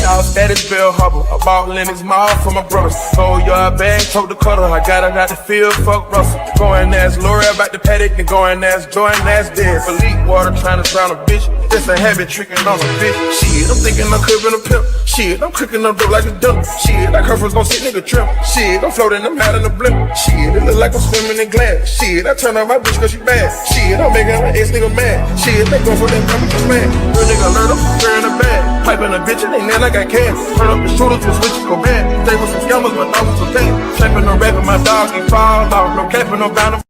South status, Bill Hubble. I bought Lennox Mall for my brothers. Told you I bang, told the cutter. I got it out the field, fuck Russell. Going ass Lori about the paddock, and going ass Jordan ass dead. For leak water, trying to drown a bitch. Just a habit, tricking on a bitch. Shit, I'm thinking I'm crippin' a pimp. Shit, I'm cooking up dope like a dump. Shit, like her first gon' sit nigga trim. Shit, I'm floating, I'm out in the blimp. Shit, it look like I'm swimming in glass. Shit, I turn on my bitch cause she bad. Shit, I'm making my ex nigga mad. Shit, they go for them coming man. Real nigga learn them, wearing a bag. Piping a bitch and they nail like I can. Turn up the shooters with switch go bad. They was some scammers, but I was okay. Slapping no rapping, my dog, he fall off. No capping, no bound.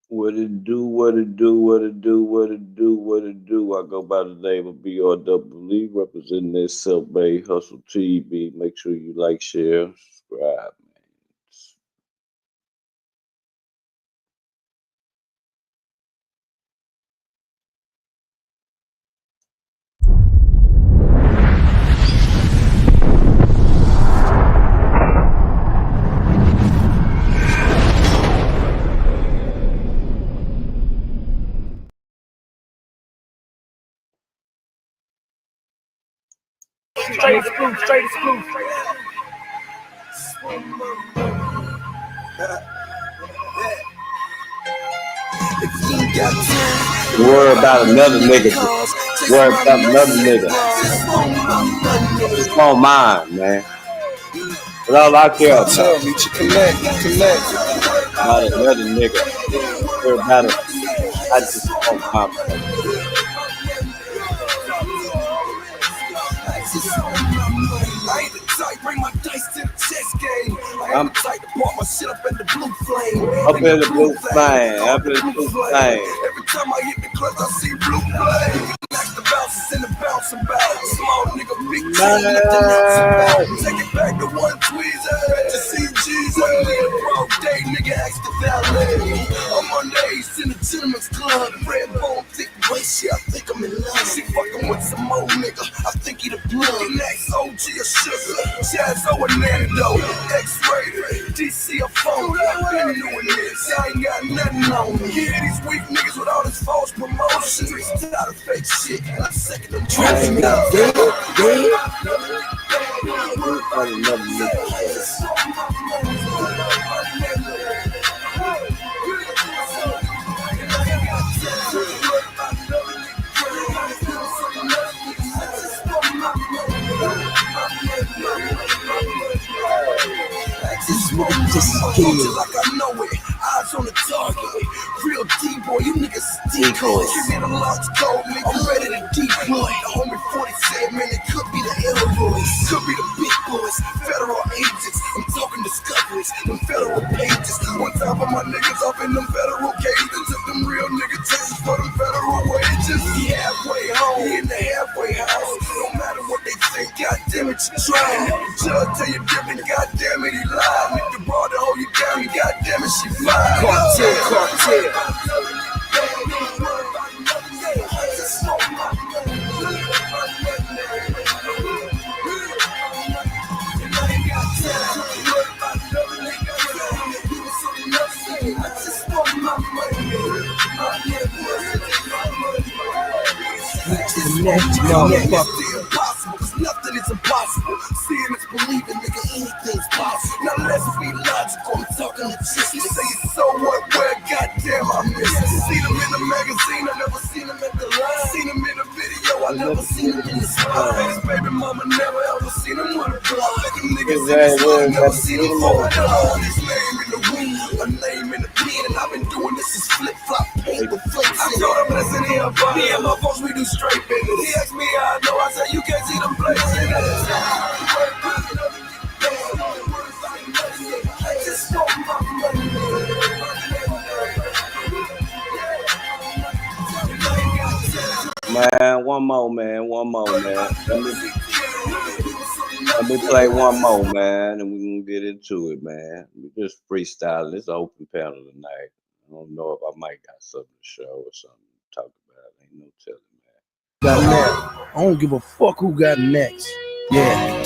What it do, what it do, what it do, what it do, what it do. I go by the name of BRWE, representing this Self-Made Hustle TV. Make sure you like, share, subscribe. Straight exclusive, straight exclusive. Worry about another nigga. Worry about another nigga. It's on mine, man. That's all I care about. Tell me to connect. Not another nigga. Worry about it. I just want my money. Bring my dice to the chess game. I'm tight to park my shit up in the blue flame. Up in the blue flame. Up in the blue flame. Every time I hit the clutch, I see blue flame. Like the bounces in the bouncing ball. Small nigga, big team. Take it back to one tweezer. To see Jesus. Broad day, nigga, ask the valet. I'm on days in the gentleman's club. Red bone, thick waist, yeah, I think I'm in love. She fucking with some old nigga. I think he the blood. Next OG or sugar. Jazzo and Nando, X-rated, DC a phone. I've been doing this, I ain't got nothing on me. Yeah, these weak niggas with all this false promotion. It's not a fake shit, and I'm second them traffic out there. Just like I know it, eyes on the target. Real D-boy, you niggas decoys. Give me the lost code, nigga. I'm ready to deploy. The homie 40 said, man, it could be the Illinois, could be the big boys, federal agents. I'm talking discoveries, them federal pages. One time for my niggas up in them federal cages. Took them real nigga tests for them federal wages. He halfway home, he in the halfway house. No matter what they think, goddamn it, you trying. Judge tell you different, goddamn it, he lied. Nigga brought to hold you down, you goddamn it, she fly. Cartel. next motherfucker. Impossible, cause nothing is impossible. Seeing is believing, nigga, anything's possible. Now let's be logical, I'm talking logistics. Say so what, where, goddamn, I miss it. Seen them in the magazine, I never seen them at the line. Seen them in a video, I never seen them in the spot. His baby mama never ever seen him on the block. Niggas in the slum, never seen him on the block. His name in the womb, a name in the pen, and I've been doing this since flip-flop paper plates. I told him, listen here, buddy, and my folks, we do straight business. He asked me how I know, I said, you can't see them places. Man, one more, man. Let me play one more, man, and we can get into it, man. We just freestyling. It's an open panel tonight. I don't know if I might got something to show or something to talk about. Ain't no telling, man. Got next. I don't give a fuck who got next. Yeah.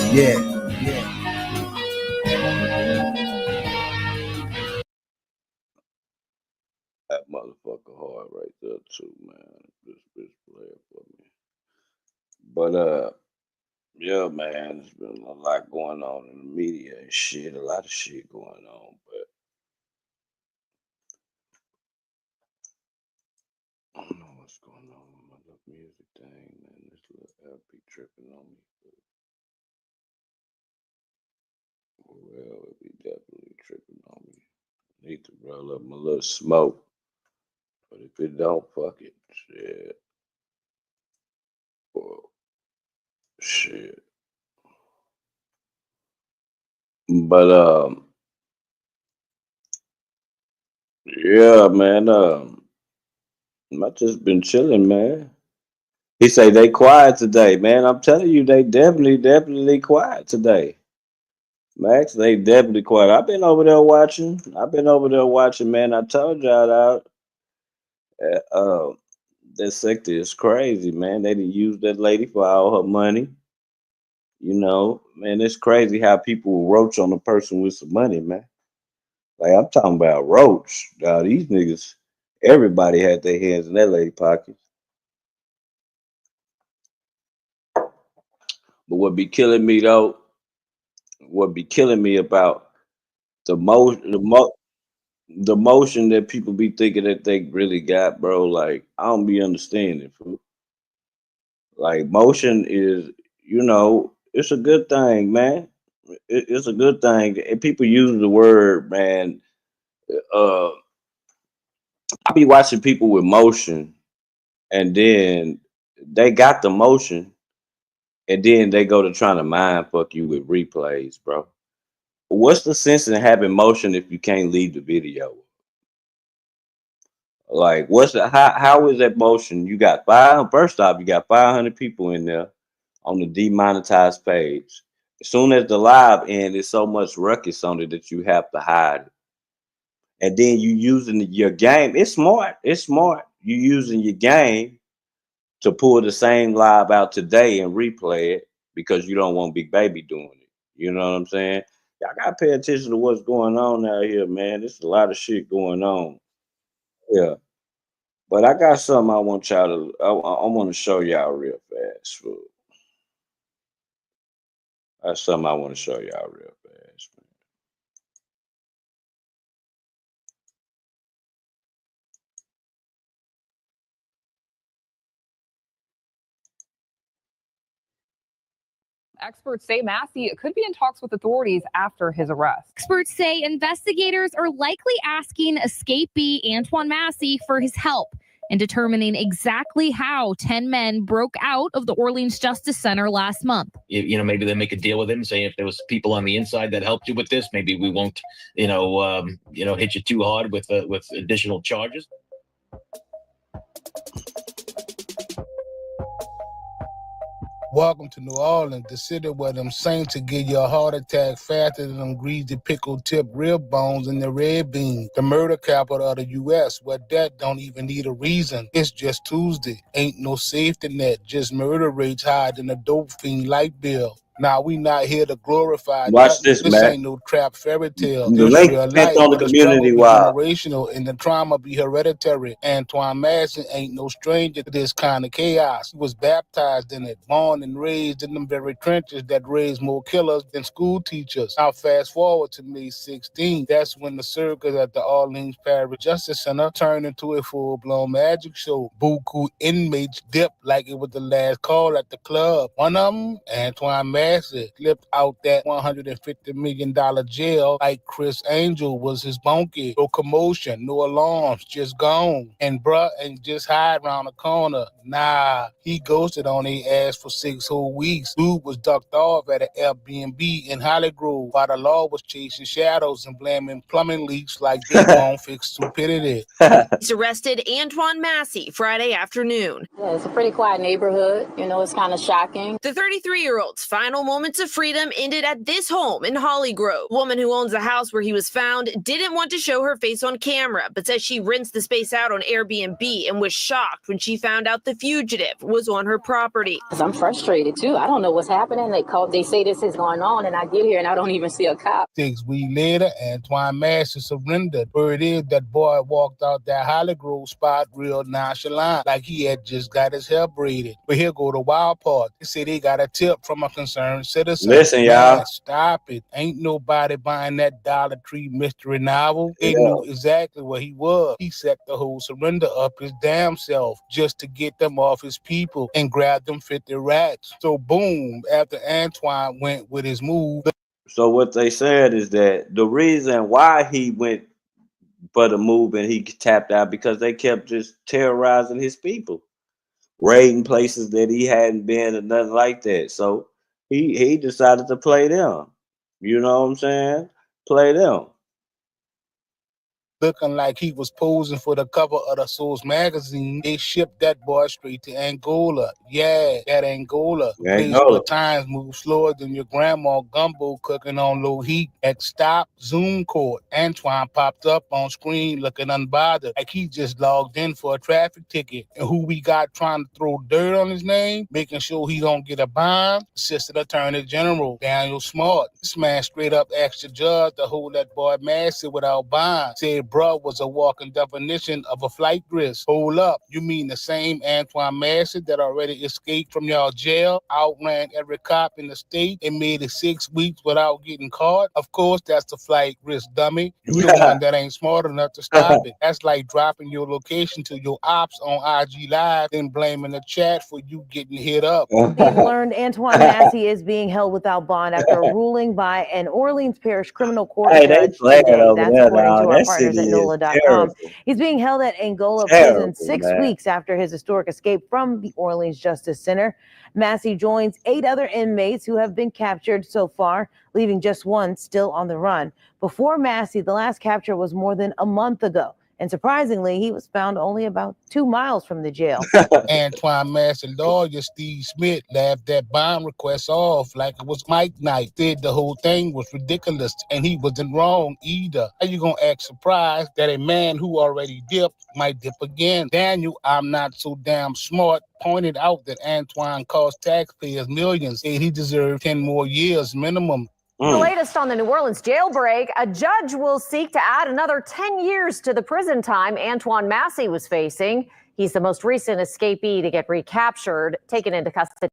That motherfucker hard right there too, man. This bitch player for me. But yeah, man, there's been a lot going on in the media and shit. A lot of shit going on, but I don't know what's going on with my little music thing, man. This little app be tripping on me. Well, it be definitely tripping on me. Need to roll up my little smoke. But if it don't, fuck it. Shit. Well, shit. But yeah, man. I just been chilling, man. He say they quiet today, man. I'm telling you, they definitely quiet today. Max, they definitely quiet. I've been over there watching. Man. I told y'all that sector is crazy, man. They didn't use that lady for all her money. You know, man, it's crazy how people will roach on a person with some money, man. Like I'm talking about roach. These niggas, everybody had their hands in that lady pockets. But what be killing me about the the motion that people be thinking that they really got, bro. Like I don't be understanding. Fool. Like motion is, it's a good thing, man. It's a good thing. And people use the word, man. Uh, I be watching people with motion, and then they got the motion, and then they go to trying to mind fuck you with replays, bro. What's the sense in having motion if you can't leave the video? Like, how is that motion? You got first off, you got 500 people in there on the demonetized page. As soon as the live end, there's so much ruckus on it that you have to hide it. And then you using your game. It's smart. You using your game to pull the same live out today and replay it because you don't want Big Baby doing it. You know what I'm saying? Y'all gotta pay attention to what's going on out here, man. There's a lot of shit going on. Yeah. But I got something I want y'all to I want to show y'all real fast. Fool. That's something I want to show y'all real fast. Man. Experts say Massie could be in talks with authorities after his arrest. Experts say investigators are likely asking escapee Antoine Massie for his help in determining exactly how 10 men broke out of the Orleans Justice Center last month. Maybe they make a deal with him, saying if there was people on the inside that helped you with this, maybe we won't, hit you too hard with additional charges. Welcome to New Orleans, the city where them saints will give you a heart attack faster than them greasy pickle tip rib bones in the red bean. The murder capital of the U.S., where death don't even need a reason. It's just Tuesday. Ain't no safety net, just murder rates higher than a dope fiend light bill. Now, we not here to glorify Watch nothing. this, This Matt. ain't no trap fairy tale. The This link real depends life. on the But the struggle community be wide. generational and the trauma be hereditary. Antoine Massie ain't no stranger to this kind of chaos. He was baptized in it, born and raised in them very trenches that raised more killers than school teachers. Now, fast forward to May 16th. That's when the circus at the Orleans Parish Justice Center turned into a full-blown magic show. Buku inmates dipped like it was the last call at the club. One of them, Antoine Massie, slipped out that $150 million jail like Chris Angel was his bunkie. No commotion, no alarms, just gone. And bruh ain't just hide around the corner. Nah, he ghosted on their ass for 6 whole weeks. Dude was ducked off at an Airbnb in Hollygrove while the law was chasing shadows and blaming plumbing leaks like they won't fix stupidity. Police arrested Antoine Massie Friday afternoon. Yeah, it's a pretty quiet neighborhood. You know, it's kind of shocking. The 33-year-old's final moments of freedom ended at this home in Hollygrove. The woman who owns the house where he was found didn't want to show her face on camera, but says she rinsed the space out on Airbnb and was shocked when she found out the fugitive was on her property. Because I'm frustrated, too. I don't know what's happening. They say this is going on, and I get here, and I don't even see a cop. 6 weeks later, Antoine Massie surrendered. Word is that boy walked out that Hollygrove spot real nonchalant, like he had just got his hair braided. But here go the wild part. They say they got a tip from a concerned citizen. Listen, y'all. Man, stop it. Ain't nobody buying that Dollar Tree mystery novel. They knew exactly where he was. He set the whole surrender up his damn self just to get them off his people and grab them 50 rats. So boom, after Antoine went with his move. So what they said is that the reason why he went for the move and he tapped out because they kept just terrorizing his people, raiding places that he hadn't been or nothing like that. So he decided to play them. You know what I'm saying? Play them. Looking like he was posing for the cover of the Source magazine, they shipped that boy straight to Angola. Yeah, that Angola. Place where times move slower than your grandma gumbo cooking on low heat. At Stop Zoom Court, Antoine popped up on screen looking unbothered, like he just logged in for a traffic ticket. And who we got trying to throw dirt on his name, making sure he don't get a bond? Assistant Attorney General Daniel Smart. This man straight up asked the judge to hold that boy Massie without bond. Said bruh was a walking definition of a flight risk. Hold up, you mean the same Antoine Massie that already escaped from y'all jail, outran every cop in the state, and made it 6 weeks without getting caught? Of course, that's the flight risk, dummy. You the one that ain't smart enough to stop it. That's like dropping your location to your ops on IG Live, then blaming the chat for you getting hit up. We've learned Antoine Massie is being held without bond after a ruling by an Orleans Parish criminal court judge today. That's according to our partners at NOLA.com. He's being held at Angola prison 6 weeks after his historic escape from the Orleans Justice Center. Massie joins 8 other inmates who have been captured so far, leaving just one still on the run. Before Massie, the last capture was more than a month ago. And surprisingly, he was found only about 2 miles from the jail. Antoine Massie lawyer Steve Smith laughed that bond request off like it was Mike Night. Said the whole thing was ridiculous and he wasn't wrong either. How you gonna act surprised that a man who already dipped might dip again? Daniel, I'm not so damn smart, pointed out that Antoine cost taxpayers millions and he deserved 10 more years minimum. The latest on the New Orleans jailbreak, a judge will seek to add another 10 years to the prison time Antoine Massie was facing. He's the most recent escapee to get recaptured, taken into custody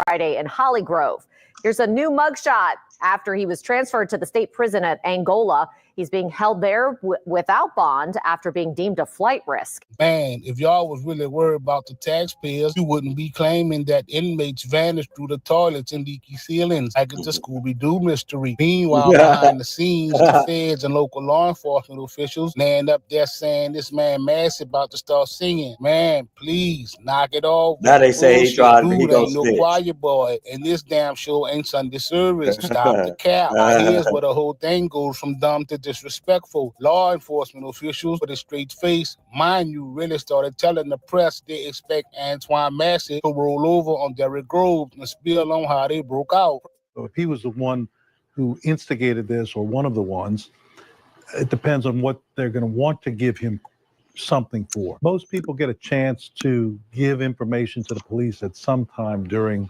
Friday in Hollygrove. Here's a new mugshot after he was transferred to the state prison at Angola. He's being held there without bond after being deemed a flight risk. Man, if y'all was really worried about the taxpayers, you wouldn't be claiming that inmates vanished through the toilets and leaky ceilings like it's a Scooby-Doo mystery. Meanwhile, behind the scenes, the feds and local law enforcement officials land up there saying this man Massie about to start singing. Man, please, knock it off. Now they say he tried to be ain't no choir boy, and this damn show ain't Sunday service. Stop the cap. Here's where the whole thing goes from dumb to disrespectful. Law enforcement officials with a straight face, mind you, really started telling the press they expect Antoine Massie to roll over on Derrick Groves and spill on how they broke out. So if he was the one who instigated this or one of the ones, it depends on what they're going to want to give him something for. Most people get a chance to give information to the police at some time during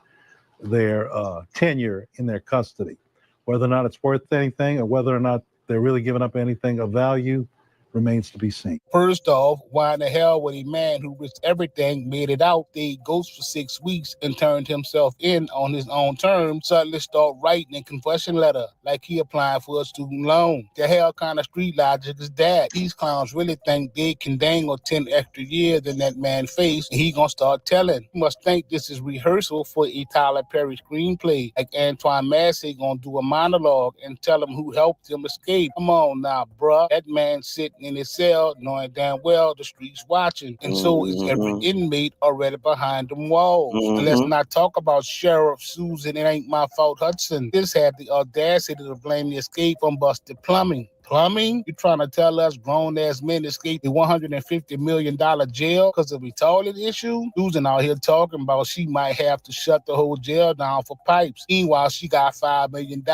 their tenure in their custody. Whether or not it's worth anything or whether or not they're really giving up anything of value remains to be seen. First off, why in the hell would a man who risked everything, made it out, stayed ghost for 6 weeks, and turned himself in on his own terms, suddenly start writing a confession letter like he applying for a student loan? The hell kind of street logic is that? These clowns really think they can dangle 10 extra years in that man's face, and he gonna start telling. You must think this is rehearsal for a Tyler Perry screenplay, like Antoine Massie gonna do a monologue and tell him who helped him escape. Come on now, bruh. That man sitting in his cell, knowing damn well the streets watching, and so is every inmate already behind them walls. And let's not talk about Sheriff Susan, it ain't my fault Hudson. This had the audacity to blame the escape on busted plumbing. Plumbing? You trying to tell us grown-ass men escaped the $150 million jail because of a toilet issue? Susan out here talking about she might have to shut the whole jail down for pipes. Meanwhile, she got $5 million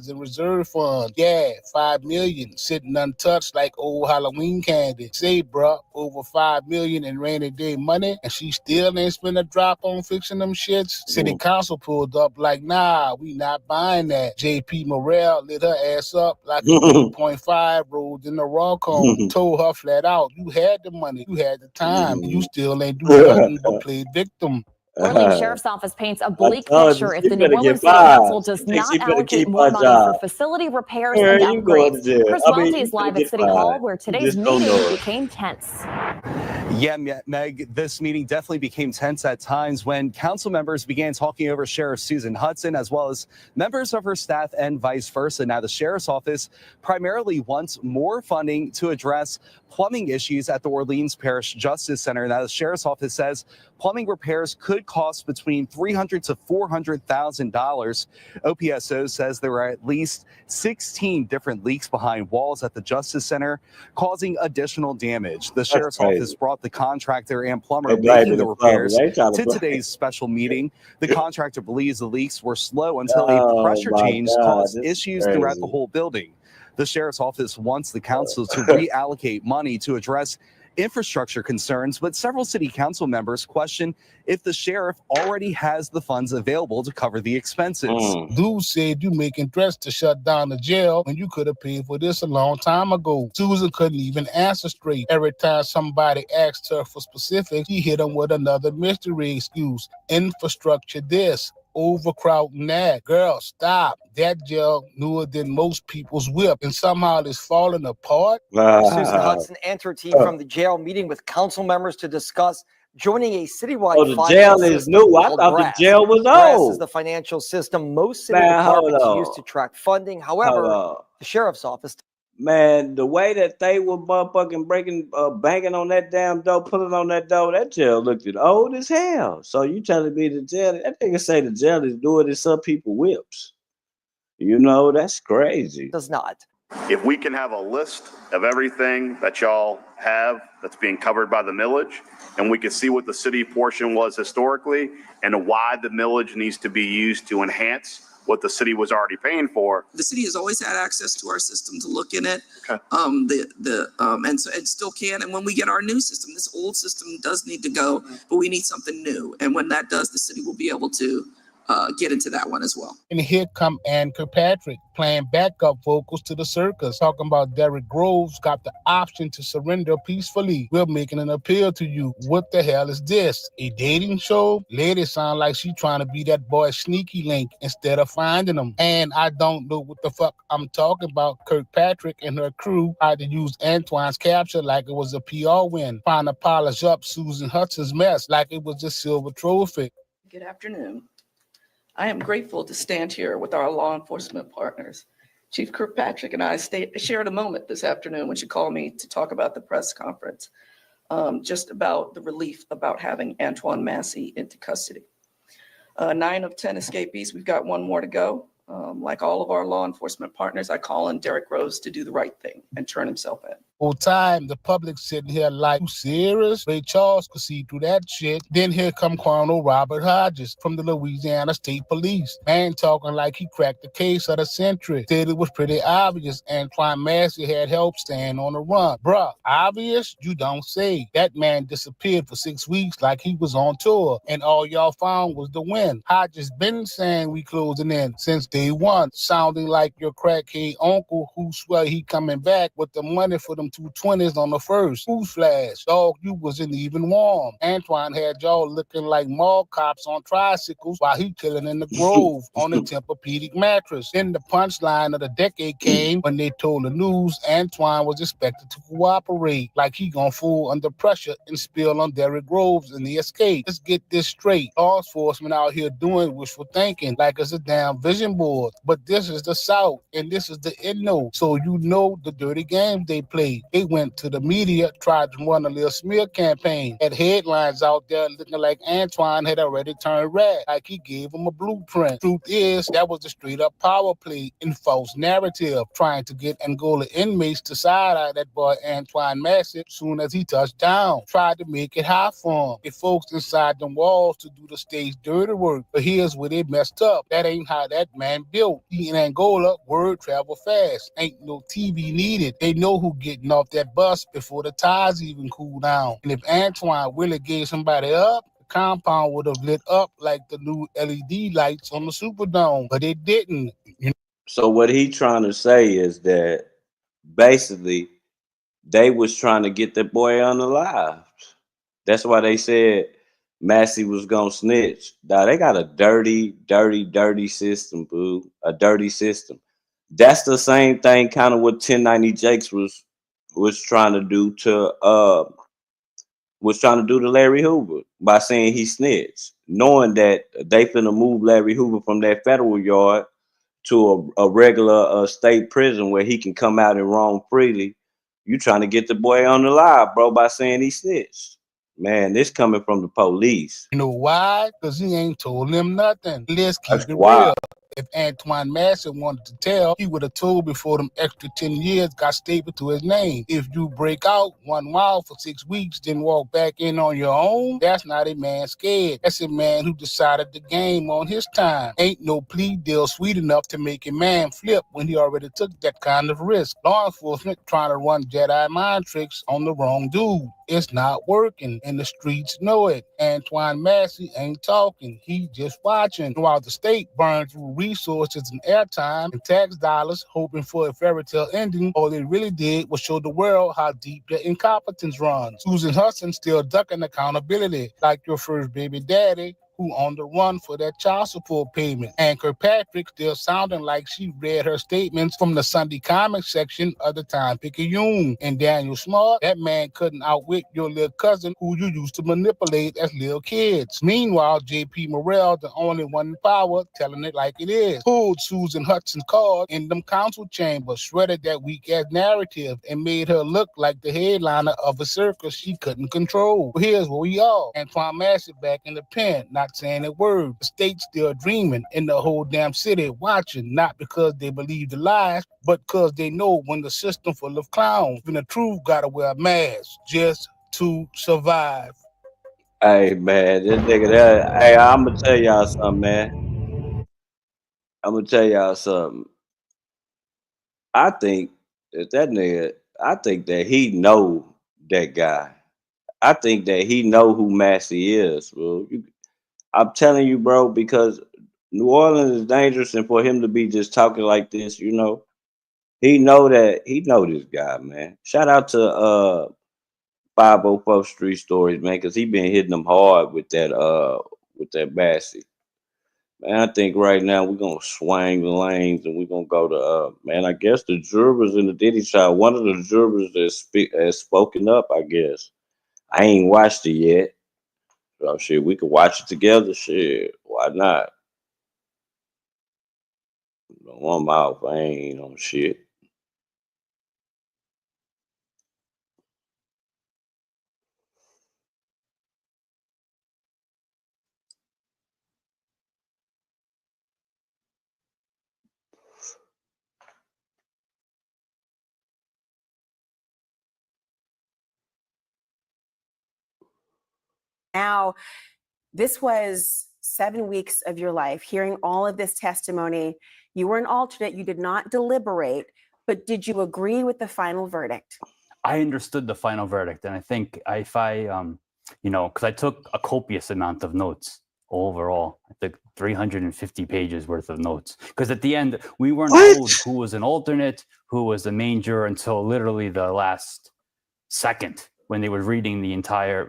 in reserve funds. Yeah, $5 million sitting untouched like old Halloween candy. Say, bruh, over $5 million in rainy day money, and she still ain't spent a drop on fixing them shits? City council pulled up like, nah, we not buying that. JP Morrell lit her ass up like a 3.5 rolled in the raw cone. Told her flat out, you had the money, you had the time, and you still ain't do nothing but play victim. Orleans Sheriff's Office paints a bleak picture if the New Orleans City Council does not allocate more money for facility repairs and upgrades. Chris Welty is live at City Hall, where today's meeting became tense. Yeah, Meg, this meeting definitely became tense at times when council members began talking over Sheriff Susan Hudson, as well as members of her staff and vice versa. Now, the Sheriff's Office primarily wants more funding to address plumbing issues at the Orleans Parish Justice Center. Now, the Sheriff's Office says plumbing repairs could cost between $300,000 to $400,000. OPSO says there are at least 16 different leaks behind walls at the Justice Center, causing additional damage. The Sheriff's Office brought the contractor and plumber making the repairs to today's special meeting. The contractor believes the leaks were slow until a pressure change caused issues throughout the whole building. The Sheriff's Office wants the council to reallocate money to address infrastructure concerns, but several city council members question if the sheriff already has the funds available to cover the expenses. Dude said you making threats to shut down the jail when you could have paid for this a long time ago. Susan couldn't even answer straight. Every time somebody asked her for specifics, he hit them with another mystery excuse. Infrastructure this, overcrowding that. Girl, stop. That jail newer than most people's whip, and somehow it's falling apart. Susan Hudson and her team from the jail meeting with council members to discuss joining a citywide the jail is new. I thought the jail was old. This is the financial system most city departments use to track funding. However, the sheriff's office. Man, the way that they were motherfucking banging on that damn door, pulling on that door, that jail looked old as hell. So you telling me the jail, that nigga say the jail is doing this some people whips. You know, that's crazy. Does not. If we can have a list of everything that y'all have that's being covered by the millage, and we can see what the city portion was historically and why the millage needs to be used to enhance what the city was already paying for. The city has always had access to our system to look in it. Okay. And so it still can. And when we get our new system, this old system does need to go, but we need something new. And when that does, the city will be able to get into that one as well. And here come Ann Kirkpatrick playing backup vocals to the circus, talking about Derrick Groves got the option to surrender peacefully. We're making an appeal to you. What the hell is this? A dating show? Lady sound like she trying to be that boy Sneaky Link instead of finding him. And I don't know what the fuck I'm talking about. Kirkpatrick and her crew tried to use Antoine's capture like it was a PR win, trying to polish up Susan Hudson's mess like it was a silver trophy. Good afternoon. I am grateful to stand here with our law enforcement partners. Chief Kirkpatrick and I shared a moment this afternoon when she called me to talk about the press conference, just about the relief about having Antoine Massie into custody. 9 of 10 escapees, we've got one more to go. Like all of our law enforcement partners, I call on Derrick Rose to do the right thing and turn himself in. Whole time, the public sitting here like, you serious? Ray Charles could see through that shit. Then here come Colonel Robert Hodges from the Louisiana State Police. Man talking like he cracked the case of the century. Said it was pretty obvious Antoine Massie had help staying on the run. Bruh, obvious? You don't say. That man disappeared for 6 weeks like he was on tour, and all y'all found was the win. Hodges been saying we closing in since day one, sounding like your crackhead uncle who swear he coming back with the money for them 220s on the first. Newsflash, dog, you wasn't even warm. Antoine had y'all looking like mall cops on tricycles while he chilling in the Grove on a Tempur-Pedic mattress. Then the punchline of the decade came when they told the news Antoine was expected to cooperate, like he gonna fool under pressure and spill on Derrick Groves in the escape. Let's get this straight. Law enforcement out here doing wishful thinking like it's a damn vision board. But this is the South and this is the Inno, so you know the dirty games they play. They went to the media, tried to run a little smear campaign, had headlines out there looking like Antoine had already turned red, like he gave him a blueprint. Truth is, that was a straight up power play and false narrative, trying to get Angola inmates to side-eye that boy Antoine Massie soon as he touched down. Tried to make it high for him, get folks inside them walls to do the stage dirty work. But here's where they messed up. That ain't how that man built. He in Angola, word travel fast. Ain't no TV needed. They know who getting off that bus before the tires even cool down. And if Antoine really gave somebody up, the compound would have lit up like the new LED lights on the Superdome, but it didn't. So what he trying to say is that basically they was trying to get that boy unalive. That's why they said Massey was gonna snitch. Now they got a dirty system, boo. A dirty system. That's the same thing kind of what 1090 Jakes was trying to do to Larry Hoover by saying he snitched, knowing that they finna move Larry Hoover from that federal yard to a regular state prison where he can come out and roam freely. You trying to get the boy on the live, bro, by saying he snitched. Man, this coming from the police. You know why? Because he ain't told them nothing. Let's keep That's it why. real. If Antoine Massie wanted to tell, he would have told before them extra 10 years got stapled to his name. If you break out, run wild for 6 weeks, then walk back in on your own, that's not a man scared. That's a man who decided the game on his time. Ain't no plea deal sweet enough to make a man flip when he already took that kind of risk. Law enforcement trying to run Jedi mind tricks on the wrong dude. It's not working, and the streets know it. Antoine Massie ain't talking. He just watching. While the state burns through resources and airtime and tax dollars hoping for a fairy tale ending, all they really did was show the world how deep their incompetence runs. Susan Hudson still ducking accountability, like your first baby daddy, who on the run for that child support payment. And Kirkpatrick still sounding like she read her statements from the Sunday comics section of the Time-Picayune. And Daniel Smart, that man couldn't outwit your little cousin who you used to manipulate as little kids. Meanwhile, J.P. Morrell, the only one in power, telling it like it is, pulled Susan Hudson's card in them council chambers, shredded that weak-ass narrative, and made her look like the headliner of a circus she couldn't control. But here's where we are. Antoine Massie back in the pen, not saying a word. The state's still dreaming, and the whole damn city watching, not because they believe the lies, but because they know when the system full of clowns, when the truth gotta wear a mask just to survive. Hey man, this nigga that hey, I'ma tell y'all something, man. I'ma tell y'all something. I think I think that he know that guy. I think that he know who Massey is, bro. I'm telling you, bro, because New Orleans is dangerous, and for him to be just talking like this, he know this guy, man. Shout out to 504 Street Stories, man, because he been hitting them hard with that Massey. Man, I think right now we're gonna swing the lanes and we're gonna go to man. I guess the jurors in the Diddy trial. One of the jurors has spoken up. I guess I ain't watched it yet. So shit, we could watch it together. Shit, why not? One mouth, I ain't on shit. Now, this was 7 weeks of your life, hearing all of this testimony. You were an alternate. You did not deliberate, but did you agree with the final verdict? I understood the final verdict. And I think if I, because I took a copious amount of notes overall. I took 350 pages worth of notes. Because at the end, we weren't told who was an alternate, who was the main juror until literally the last second when they were reading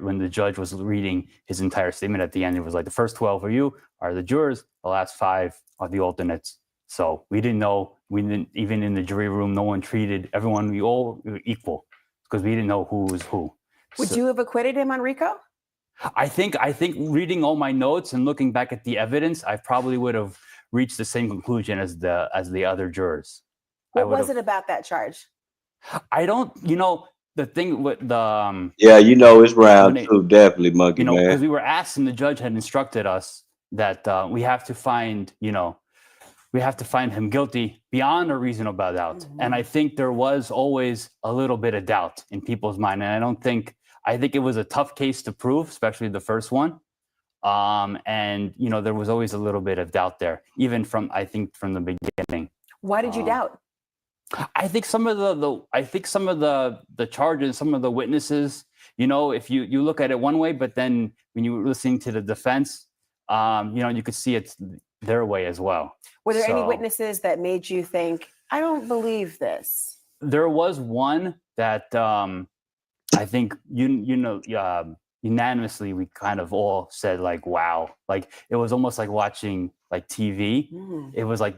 when the judge was reading his entire statement at the end. It was like, the first 12 of you are the jurors, the last 5 are the alternates. So we didn't know, even in the jury room, no one treated everyone, we all were equal because we didn't know who was who. Would you have acquitted him on RICO? I think reading all my notes and looking back at the evidence, I probably would have reached the same conclusion as the other jurors. What was it about that charge? I don't, the thing with the yeah, it's round 2, definitely, Monkey Man. Because we were asked and the judge had instructed us that we have to find, we have to find him guilty beyond a reasonable doubt. Mm-hmm. And I think there was always a little bit of doubt in people's mind. And I think it was a tough case to prove, especially the first one. And there was always a little bit of doubt there, even from the beginning. Why did you doubt? I think some of the charges, some of the witnesses, if you look at it one way, but then when you were listening to the defense, you could see it's their way as well. Were there any witnesses that made you think, I don't believe this? There was one that I think unanimously we kind of all said like, wow, like it was almost like watching like TV. It was like,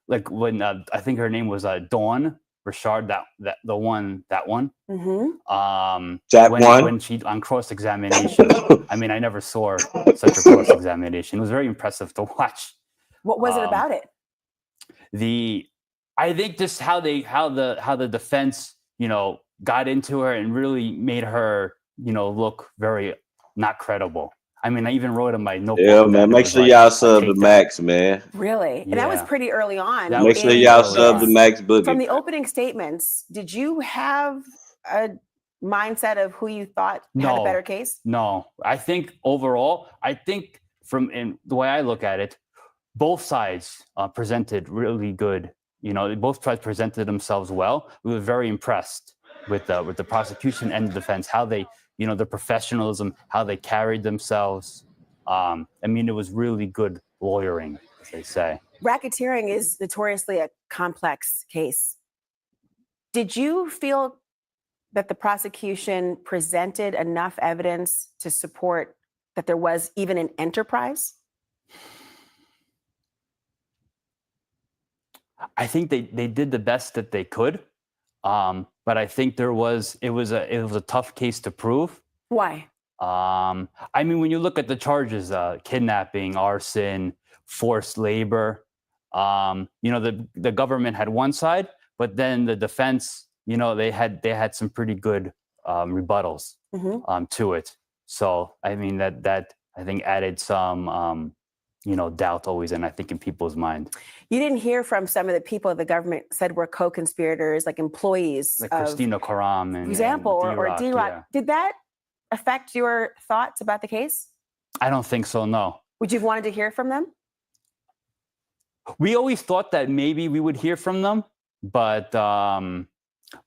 like when I think her name was Dawn Richard, that one. Mm-hmm. When she on cross-examination. I mean, I never saw such a cross-examination. It was very impressive to watch. What was it about it? I think just how the defense, got into her and really made her, look very not credible. I mean, I even wrote in my notebook. Yeah, man. Make sure y'all sub the Max, man. Really? And that was pretty early on. Make sure y'all sub the Max Boogie. From the opening statements, did you have a mindset of who you thought had a better case? No. I think overall, from the way I look at it, both sides presented really good. Both sides presented themselves well. We were very impressed with the prosecution and the defense, how they, the professionalism, how they carried themselves. I mean, it was really good lawyering, as they say. Racketeering is notoriously a complex case. Did you feel that the prosecution presented enough evidence to support that there was even an enterprise? I think they did the best that they could, but I think it was a tough case to prove. Why? I mean, when you look at the charges, kidnapping, arson, forced labor, the government had one side, but then the defense, they had some pretty good rebuttals to it. So I mean that I think added some doubt always, and I think in people's mind. You didn't hear from some of the people the government said were co-conspirators, like employees, like Christina Karam, for example, or D-Rock. Yeah. Did that affect your thoughts about the case? I don't think so. No. Would you have wanted to hear from them? We always thought that maybe we would hear from them, but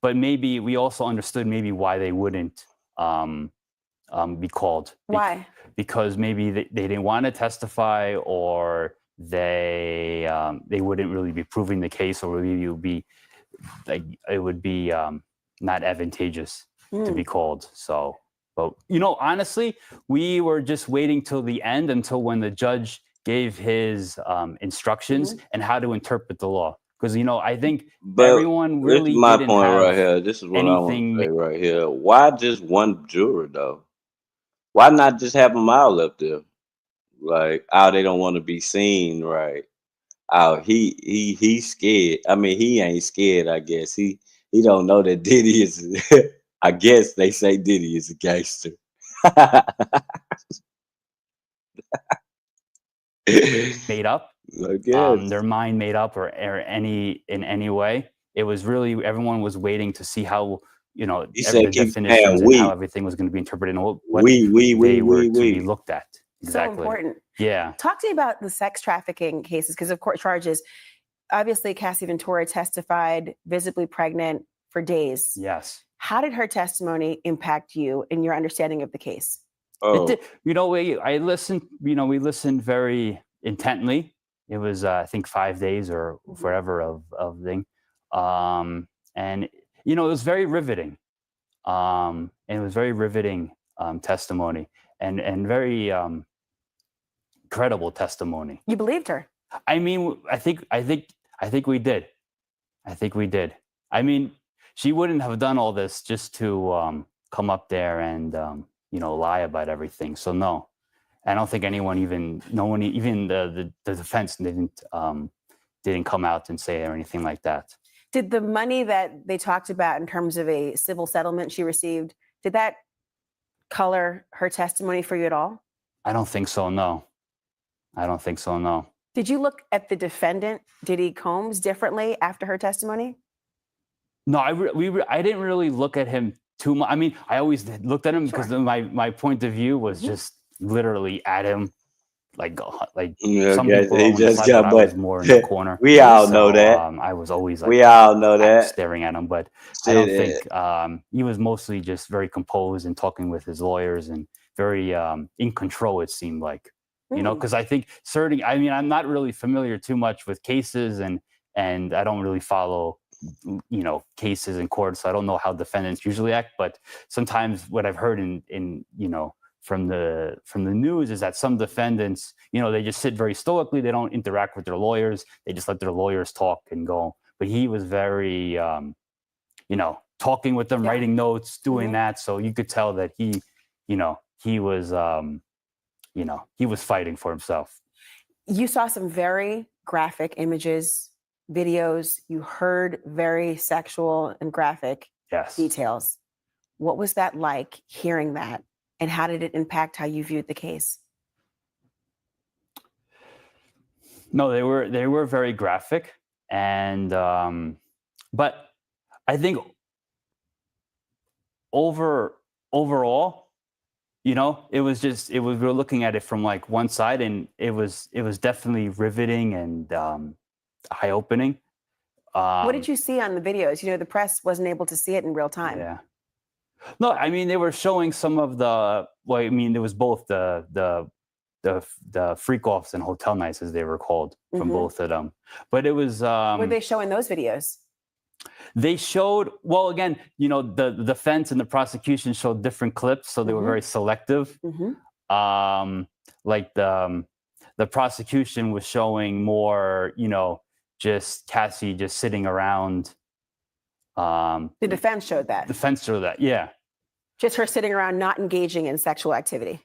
maybe we also understood maybe why they wouldn't be called. Why? Because maybe they didn't want to testify, or they wouldn't really be proving the case, or maybe it would be not advantageous to be called. So, but honestly, we were just waiting till the end, until when the judge gave his instructions and how to interpret the law. Because I think everyone really this is my didn't point have right here. This is what I want to say right here. Why just one juror though? Why not just have them all up there? Like, they don't want to be seen, right? He's scared. I mean, he ain't scared. I guess he don't know that Diddy is. I guess they say Diddy is a gangster. Made up. I guess. Their mind made up, or in any way. It was really, everyone was waiting to see how you know, He the said, keep definitions saying and how we. everything was going to be interpreted and what We were to be looked at. Exactly. So important. Yeah. Talk to me about the sex trafficking cases, because of course charges. Obviously, Cassie Ventura testified visibly pregnant for days. Yes. How did her testimony impact you in your understanding of the case? Oh, You know, we listened very intently. It was, I think, 5 days or forever of thing. And, you know, it was very riveting. And it was very riveting testimony and very credible testimony. You believed her. I mean, I think we did. I think we did. I mean, she wouldn't have done all this just to come up there and you know, lie about everything. So no, I don't think even the defense didn't come out and say or anything like that. Did the money that they talked about in terms of a civil settlement she received, did that color her testimony for you at all? I don't think so. No, I don't think so. No. Did you look at the defendant, Diddy Combs, differently after her testimony? No, I didn't really look at him too much. I mean, I always looked at him because my point of view was just literally at him, like some people he on the just side, got, but I was but more in the corner. we all know that. I was always like, we all know that, staring at him, but I don't think he was mostly just very composed and talking with his lawyers and very in control. It seemed like, you know, because I think I mean, I'm not really familiar too much with cases and I don't really follow, you know, cases in court, so I don't know how defendants usually act. But sometimes what I've heard in you know, from the news is that some defendants, you know, they just sit very stoically. They don't interact with their lawyers. They just let their lawyers talk and go. But he was very, you know, talking with them, writing notes, doing that. So you could tell that he was, you know, he was fighting for himself. You saw some very graphic images, videos. You heard very sexual and graphic details. What was that like, hearing that? And how did it impact how you viewed the case? No, they were very graphic, and but I think overall, you know, we were looking at it from like one side, and it was definitely riveting and eye opening. What did you see on the videos? You know, the press wasn't able to see it in real time. Yeah. No, I mean, they were showing some of the. Well, I mean, there was both the freak offs and hotel nights, as they were called, from both of them. But it was. What were they showing those videos? They showed, well, again, you know, the defense and the prosecution showed different clips, so they were very selective. Like the prosecution was showing more, you know, just Cassie just sitting around. The defense showed that. Defense showed that, yeah. Just her sitting around not engaging in sexual activity.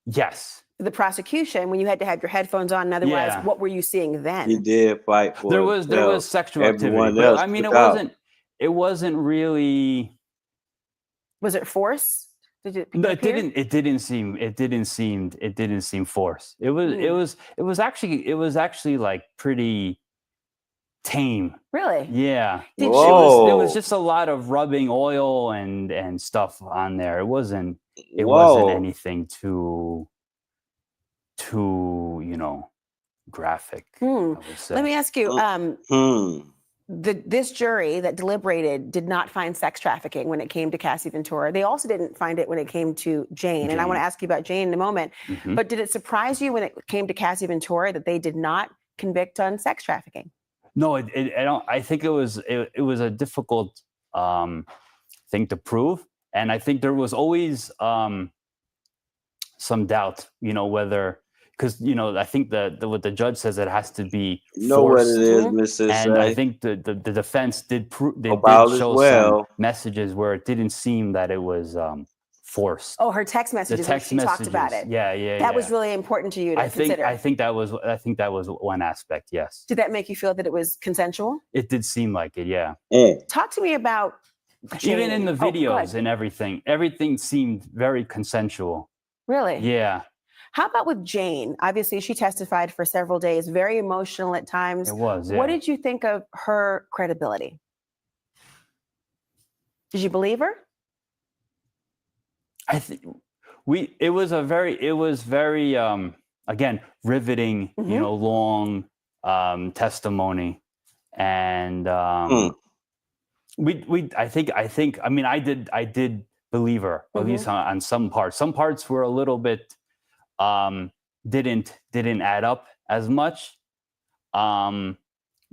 Yes. The prosecution, when you had to have your headphones on, and otherwise, what were you seeing then? He did fight for there was sexual activity. But, I mean, it wasn't really. Was it force? No, it didn't seem forced. It was actually like pretty tame. Really? Yeah. It was just a lot of rubbing oil and stuff on there. It wasn't anything too you know, graphic. I would say. Let me ask you, this jury that deliberated did not find sex trafficking when it came to Cassie Ventura. They also didn't find it when it came to Jane. And I want to ask you about Jane in a moment. But did it surprise you when it came to Cassie Ventura that they did not convict on sex trafficking? No, I don't. I think it was a difficult thing to prove, and I think there was always some doubt, you know, whether, because, you know, I think what the judge says, it has to be forced. You know what it is, Mrs. And I think the defense did show some messages where it didn't seem that it was forced. Oh, her text messages. She talked about it. Yeah. That was really important to you to consider. I think that was one aspect. Yes. Did that make you feel that it was consensual? It did seem like it. Yeah. Talk to me about Jane. Even in the videos and everything seemed very consensual. Really? Yeah. How about with Jane? Obviously, she testified for several days, very emotional at times. It was. Yeah. What did you think of her credibility? Did you believe her? I think it was very again riveting, long testimony, and I mean I did believe her, at least on some parts. Some parts were a little bit didn't add up as much.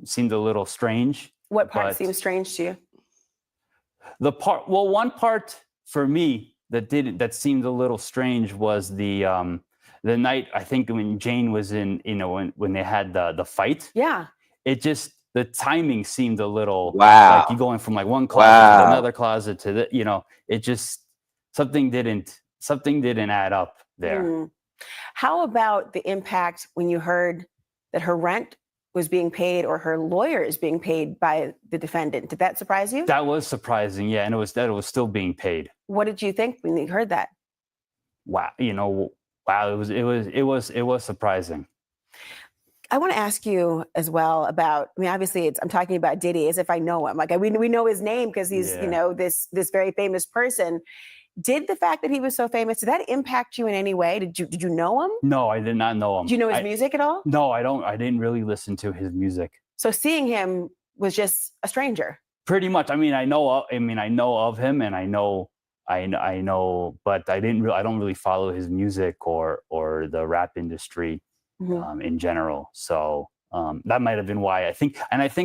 Seemed a little strange. What part seemed strange to you? One part for me that seemed a little strange was the night, I think, when Jane was in, when they had the fight. Yeah. It just, the timing seemed a little like you going from like one closet to another closet to the, it just, something didn't add up there. How about the impact when you heard that her rent was being paid or her lawyer is being paid by the defendant? Did that surprise you? That was surprising, yeah, and it was still being paid. What did you think when you heard that? Wow, it was surprising. I want to ask you as well about, I mean, obviously I'm talking about Diddy as if I know him. Like we know his name because he's, this very famous person. Did the fact that he was so famous, did that impact you in any way? Did you know him? No, I did not know him. Did you know his music at all? No, I didn't really listen to his music. So seeing him was just a stranger. Pretty much. I mean, I know of him, and I know, but I don't really follow his music or the rap industry in general. So that might have been why I think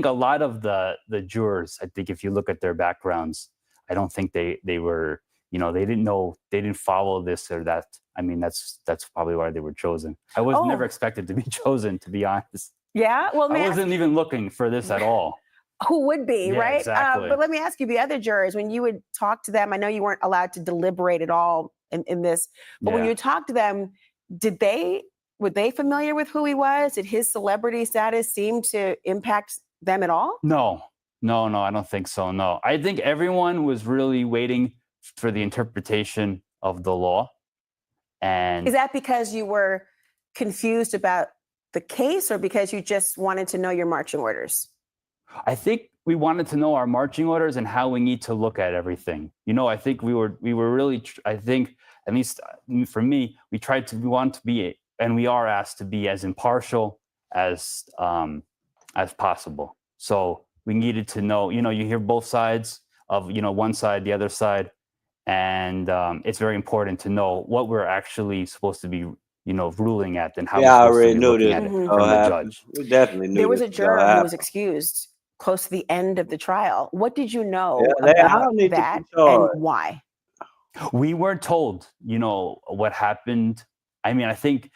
a lot of the jurors, I think if you look at their backgrounds, I don't think they were, they didn't follow this or that. I mean, that's probably why they were chosen. I was never expected to be chosen, to be honest. Yeah, well, I wasn't even looking for this at all. Who would be, right? Exactly. But let me ask you, the other jurors, when you would talk to them, I know you weren't allowed to deliberate at all in this, but when you talked to them, were they familiar with who he was? Did his celebrity status seem to impact them at all? No, I don't think so. No, I think everyone was really waiting for the interpretation of the law. And is that because you were confused about the case or because you just wanted to know your marching orders? I think we wanted to know our marching orders and how we need to look at everything. I think we were really, I think, at least for me, we want to be, and we are asked to be as impartial as possible. So we needed to know, you hear both sides of, one side, the other side. And it's very important to know what we're actually supposed to be, ruling at and how we're supposed to be looking at it from the judge. We definitely knew there was a juror who was excused close to the end of the trial. What did you know about that and why? We weren't told, what happened. I mean, I think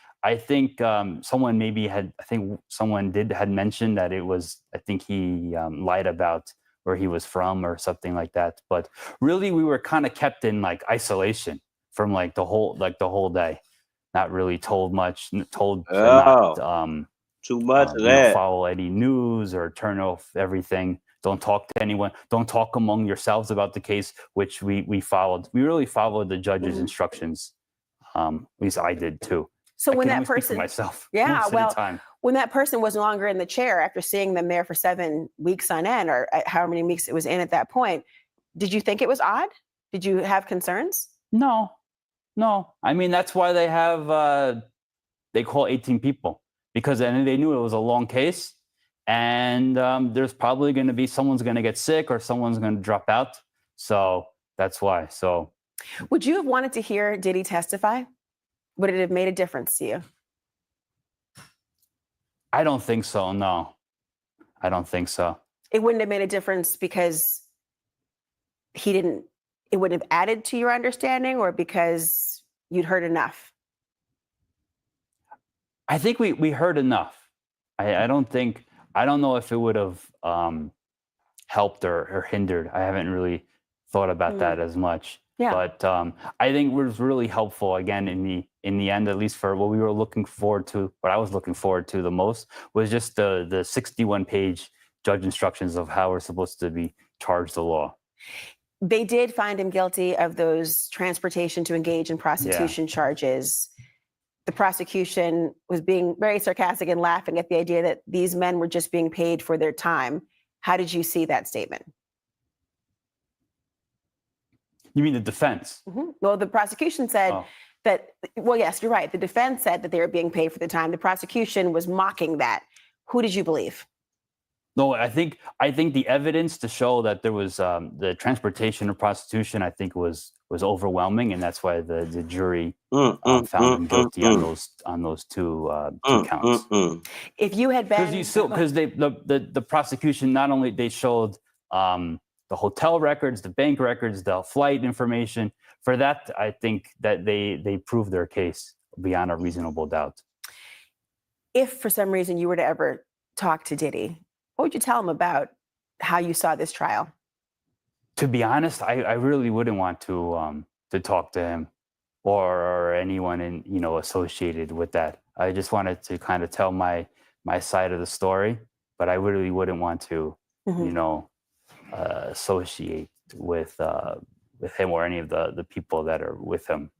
someone had mentioned that it was, I think he lied about where he was from or something like that. But really, we were kind of kept in like isolation from like the whole day. Not really told much. Told to not too much of that. Follow any news or turn off everything. Don't talk to anyone. Don't talk among yourselves about the case, which we followed. We really followed the judge's instructions. At least I did too. So when that person, myself, when that person was no longer in the chair after seeing them there for 7 weeks on end, or however many weeks it was in at that point, did you think it was odd? Did you have concerns? No. I mean, that's why they have they call 18 people, because then they knew it was a long case, and there's probably going to be someone's going to get sick or someone's going to drop out. So that's why. So, would you have wanted to hear Diddy testify? Would it have made a difference to you? I don't think so. No, I don't think so. It wouldn't have made a difference because it wouldn't have added to your understanding, or because you'd heard enough? I think we heard enough. I don't know if it would have helped or hindered. I haven't really thought about that as much. Yeah. But I think it was really helpful, again, in the end, at least for what we were looking forward to. What I was looking forward to the most was just the 61-page judge instructions of how we're supposed to be charged the law. They did find him guilty of those transportation to engage in prostitution charges. The prosecution was being very sarcastic and laughing at the idea that these men were just being paid for their time. How did you see that statement? You mean the defense? Well, the prosecution said that, well, yes, you're right. The defense said that they were being paid for the time. The prosecution was mocking that. Who did you believe? No, I think the evidence to show that there was the transportation of prostitution, I think was overwhelming, and that's why the jury found him guilty on those two counts. If you had been, Because the prosecution not only they showed the hotel records, the bank records, the flight information. For that, I think that they proved their case beyond a reasonable doubt. If for some reason you were to ever talk to Diddy, what would you tell him about how you saw this trial? To be honest, I really wouldn't want to talk to him or anyone associated with that. I just wanted to kind of tell my side of the story, but I really wouldn't want to, associate with him or any of the people that are with him.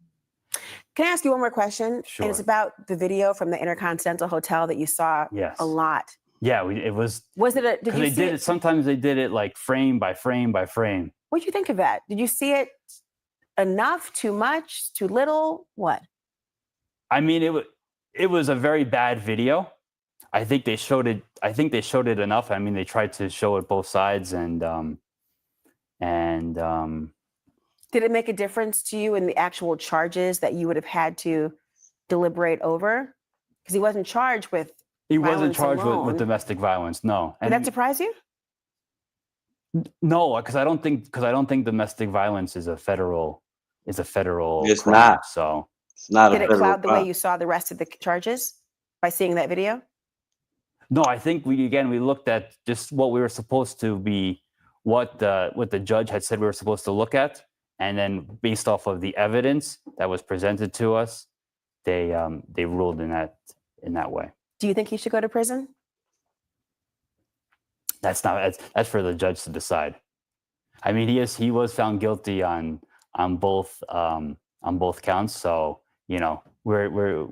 Can I ask you one more question? Sure. And it's about the video from the Intercontinental Hotel that you saw a lot. Yeah, it was. Was it did you see it? Sometimes they did it like frame by frame by frame. What did you think of that? Did you see it enough, too much, too little? What? I mean, it was a very bad video. I think they showed it enough. I mean, they tried to show it both sides and did it make a difference to you in the actual charges that you would have had to deliberate over? Because he wasn't charged with with domestic violence. No. Did that surprise you? No, because I don't think domestic violence is a federal. It's crime, not. So it's not. Did it cloud the way you saw the rest of the charges by seeing that video? No, I think we looked at just what we were supposed to be, what the judge had said we were supposed to look at, and then based off of the evidence that was presented to us, they ruled in that way. Do you think he should go to prison? That's for the judge to decide. I mean, he was found guilty on both counts. So we're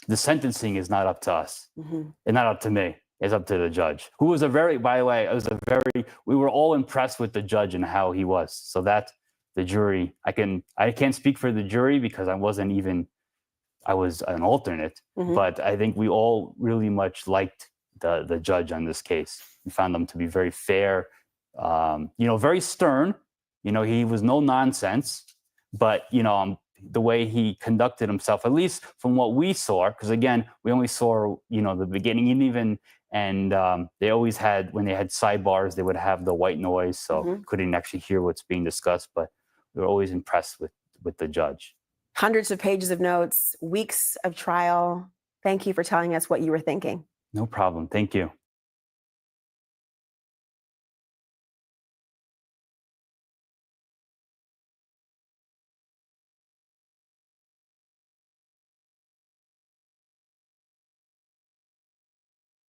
the sentencing is not up to us. Mm-hmm. It's not up to me. It's up to the judge, who was we were all impressed with the judge and how he was. So that the jury, I can't speak for the jury because I was an alternate, but I think we all really much liked the judge on this case. We found him to be very fair, very stern. He was no nonsense, but the way he conducted himself, at least from what we saw, because again, we only saw the beginning, and they always had, when they had sidebars, they would have the white noise, so couldn't actually hear what's being discussed. But we were always impressed with the judge. Hundreds of pages of notes, weeks of trial. Thank you for telling us what you were thinking. No problem. Thank you.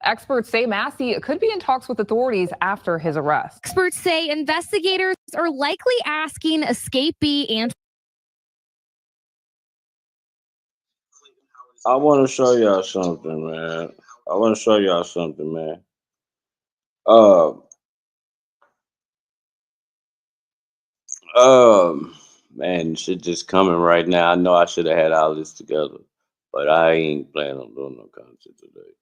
Experts say Massie could be in talks with authorities after his arrest. Experts say investigators are likely asking escapee I want to show y'all something, man. Man, shit just coming right now. I know I should have had all this together, but I ain't planning on doing no content today.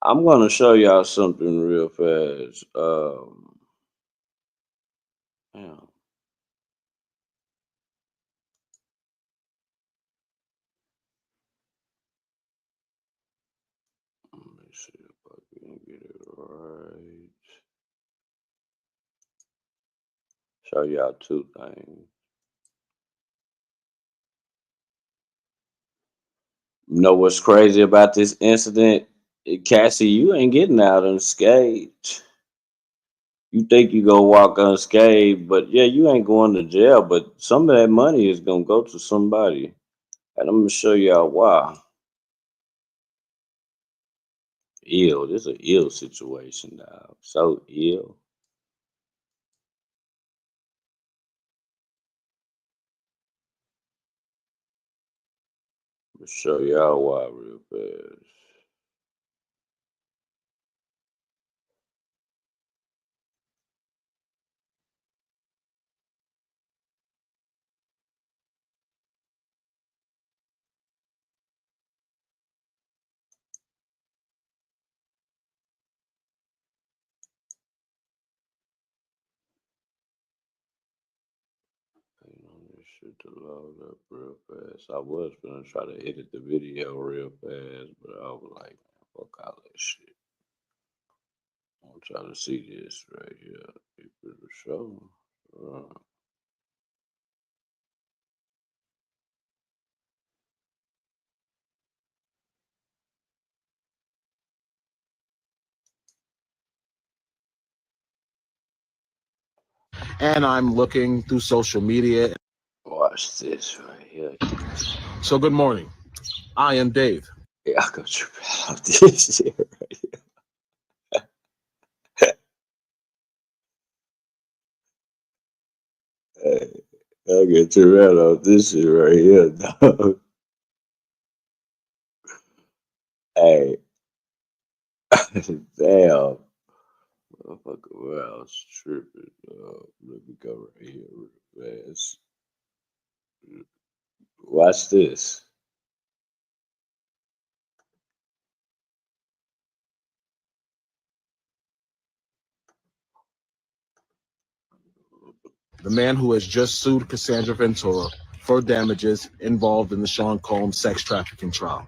I'm gonna show y'all something real fast. Yeah. Let me see if I can get it right. Show y'all two things. You know what's crazy about this incident? Cassie, you ain't getting out unscathed. You think you gonna walk unscathed, but yeah, you ain't going to jail, but some of that money is gonna go to somebody. And I'm gonna show y'all why. Ill. This is an ill situation now. So ill. I'm gonna show y'all why real fast. shit to load up real fast. I was gonna try to edit the video real fast, but I was like, man, fuck all that shit. I'm trying to see this right here. Keep it a show. And I'm looking through social media. Watch this right here. So good morning. I am Dave. Yeah, I go trip out this shit right here. I get trip out of this shit right here, dog. Hey. Damn. Motherfucker, well, I was tripping. Let me go right here real fast. Watch this. The man who has just sued Cassandra Ventura for damages involved in the Sean Combs sex trafficking trial.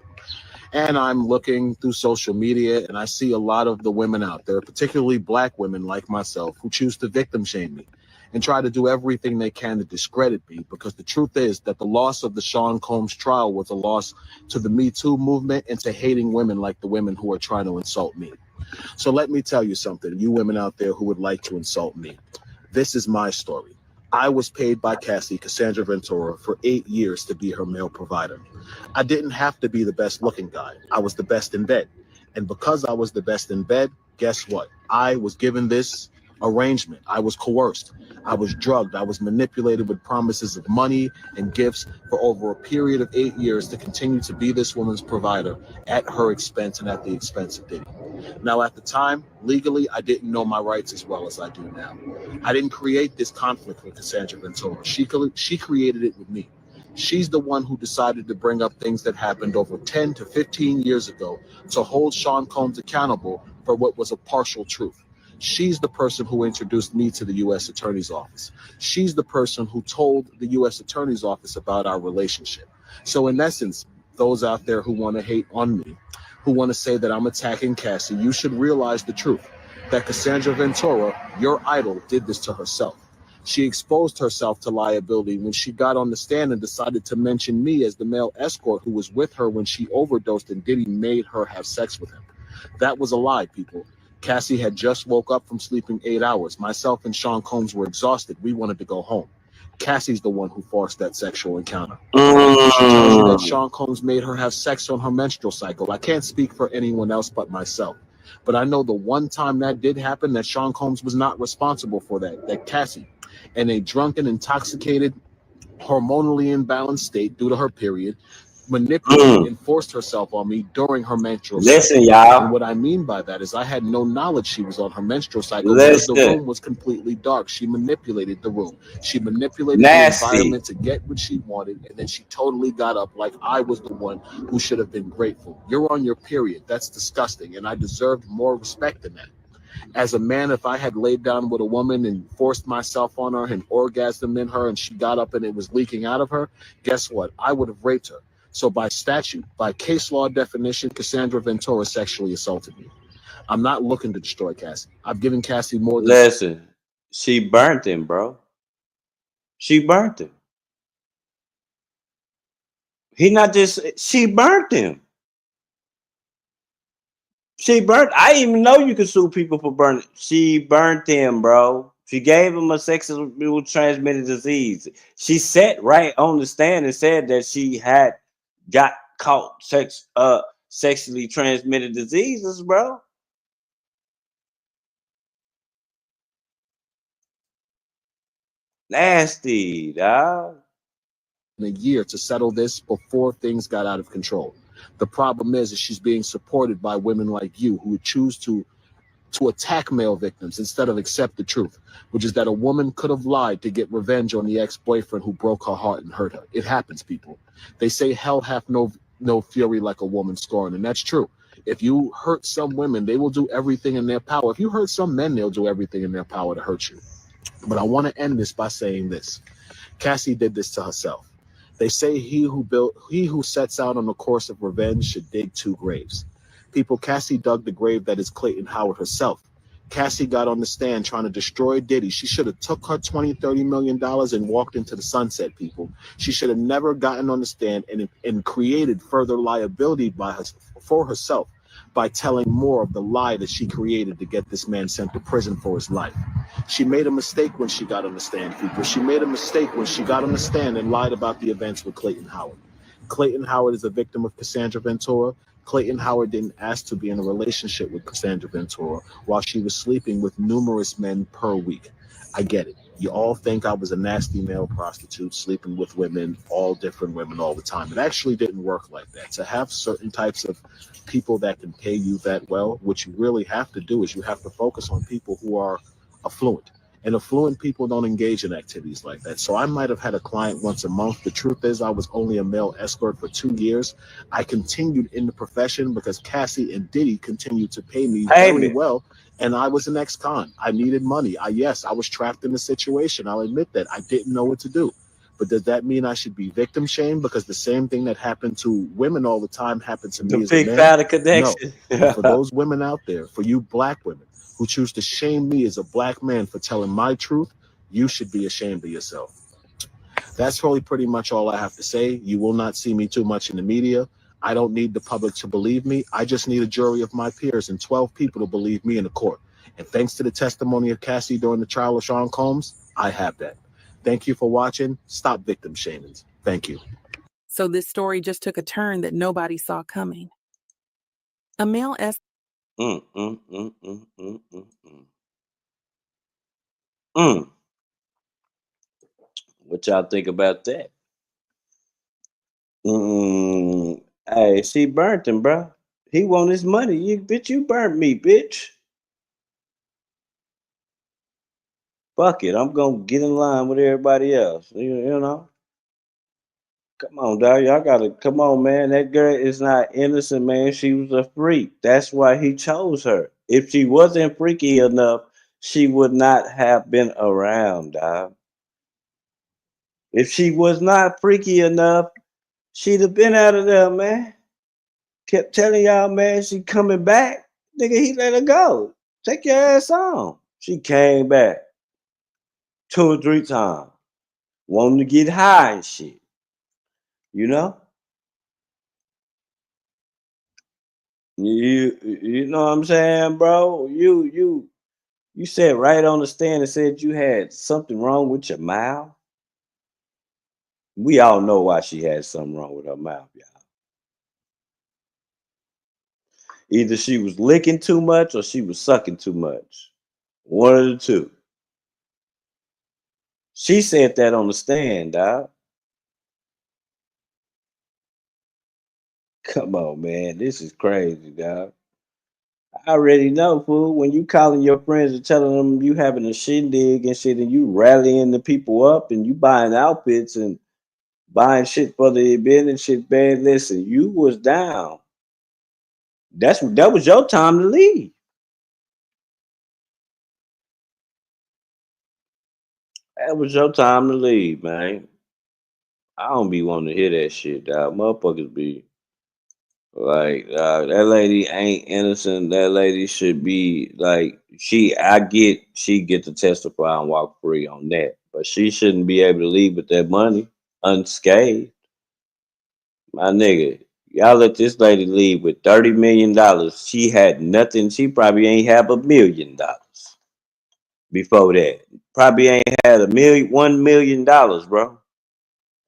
And I'm looking through social media and I see a lot of the women out there, particularly black women like myself, who choose to victim shame me and try to do everything they can to discredit me, because the truth is that the loss of the Sean Combs trial was a loss to the Me Too movement and to hating women like the women who are trying to insult me. So let me tell you something, you women out there who would like to insult me. This is my story. I was paid by Cassie, Cassandra Ventura, for 8 years to be her male provider. I didn't have to be the best looking guy. I was the best in bed. And because I was the best in bed, guess what? I was given this arrangement. I was coerced. I was drugged. I was manipulated with promises of money and gifts for over a period of 8 years to continue to be this woman's provider at her expense and at the expense of Diddy. Now, at the time, legally, I didn't know my rights as well as I do now. I didn't create this conflict with Cassandra Ventura. She created it with me. She's the one who decided to bring up things that happened over 10 to 15 years ago to hold Sean Combs accountable for what was a partial truth. She's the person who introduced me to the U.S. Attorney's Office. She's the person who told the U.S. Attorney's Office about our relationship. So in essence, those out there who want to hate on me, who want to say that I'm attacking Cassie, you should realize the truth, that Cassandra Ventura, your idol, did this to herself. She exposed herself to liability when she got on the stand and decided to mention me as the male escort who was with her when she overdosed and Diddy made her have sex with him. That was a lie, people. Cassie had just woke up from sleeping 8 hours. Myself and Sean Combs were exhausted. We wanted to go home. Cassie's the one who forced that sexual encounter. She tells you that Sean Combs made her have sex on her menstrual cycle. I can't speak for anyone else but myself. But I know the one time that did happen, that Sean Combs was not responsible for that Cassie, in a drunken, intoxicated, hormonally imbalanced state due to her period, manipulated and forced herself on me during her menstrual cycle. Listen, y'all. And what I mean by that is I had no knowledge she was on her menstrual cycle because the room was completely dark. She manipulated the room. She manipulated the environment to get what she wanted, and then she totally got up like I was the one who should have been grateful. You're on your period. That's disgusting, and I deserved more respect than that. As a man, if I had laid down with a woman and forced myself on her and orgasmed in her and she got up and it was leaking out of her, guess what? I would have raped her. So by statute, by case law definition, Cassandra Ventura sexually assaulted me. I'm not looking to destroy Cassie. I've given Cassie more than... Listen, she burnt him, bro. She burnt him. He not just... She burnt him. She burnt... I didn't even know you could sue people for burning. She burnt him, bro. She gave him a sexually transmitted disease. She sat right on the stand and said that she had got caught sexually transmitted diseases, bro. Nasty, dog. In a year to settle this before things got out of control. The problem is she's being supported by women like you who would choose to attack male victims instead of accept the truth, which is that a woman could have lied to get revenge on the ex-boyfriend who broke her heart and hurt her. It happens, people. They say hell hath no fury like a woman scorned, and that's true. If you hurt some women, they will do everything in their power. If you hurt some men, they'll do everything in their power to hurt you. But I want to end this by saying this. Cassie did this to herself. They say he who sets out on the course of revenge should dig 2 graves. People, Cassie dug the grave that is Clayton Howard herself. Cassie got on the stand trying to destroy Diddy. She should have took her $20-30 million and walked into the sunset, people. She should have never gotten on the stand and created further liability for herself by telling more of the lie that she created to get this man sent to prison for his life. She made a mistake when she got on the stand, people. She made a mistake when she got on the stand and lied about the events with Clayton Howard. Clayton Howard is a victim of Cassandra Ventura. Clayton Howard didn't ask to be in a relationship with Cassandra Ventura while she was sleeping with numerous men per week. I get it. You all think I was a nasty male prostitute sleeping with women, all different women all the time. It actually didn't work like that. To have certain types of people that can pay you that well, what you really have to do is you have to focus on people who are affluent. And affluent people don't engage in activities like that. So I might have had a client once a month. The truth is I was only a male escort for 2 years. I continued in the profession because Cassie and Diddy continued to pay me very well. And I was an ex-con. I needed money. I was trapped in the situation. I'll admit that. I didn't know what to do. But does that mean I should be victim shamed? Because the same thing that happened to women all the time happened to me as a man. Connection. No. For those women out there, for you black women who choose to shame me as a black man for telling my truth, you should be ashamed of yourself. That's really pretty much all I have to say. You will not see me too much in the media. I don't need the public to believe me. I just need a jury of my peers and 12 people to believe me in the court. And thanks to the testimony of Cassie during the trial of Sean Combs, I have that. Thank you for watching. Stop victim shaming. Thank you. So this story just took a turn that nobody saw coming. A male What y'all think about that? Hey, she burnt him, bro. He want his money. You burnt me, bitch. Fuck it. I'm gonna get in line with everybody else. You know? Come on, dog. Y'all gotta come on, man. That girl is not innocent, man. She was a freak. That's why he chose her. If she wasn't freaky enough, she would not have been around, dog. If she was not freaky enough, she'd have been out of there, man. Kept telling y'all, man, she coming back. Nigga, he let her go. Take your ass on. She came back 2 or 3 times. Wanting to get high and shit. You know? You know what I'm saying, bro? You said right on the stand and said you had something wrong with your mouth. We all know why she had something wrong with her mouth, y'all. Either she was licking too much or she was sucking too much. One of the two. She said that on the stand, dog. Come on, man. This is crazy, dog. I already know, fool. When you calling your friends and telling them you having a shindig and shit, and you rallying the people up and you buying outfits and buying shit for the event and shit, man. Listen, you was down. That was your time to leave. That was your time to leave, man. I don't be wanting to hear that shit, dog. Motherfuckers be like, that lady ain't innocent. That lady should be like, I get she get to testify and walk free on that, but she shouldn't be able to leave with that money unscathed. My nigga, y'all let this lady leave with $30 million. She had nothing. She probably ain't have $1 million before that. Probably ain't had $1 million, bro.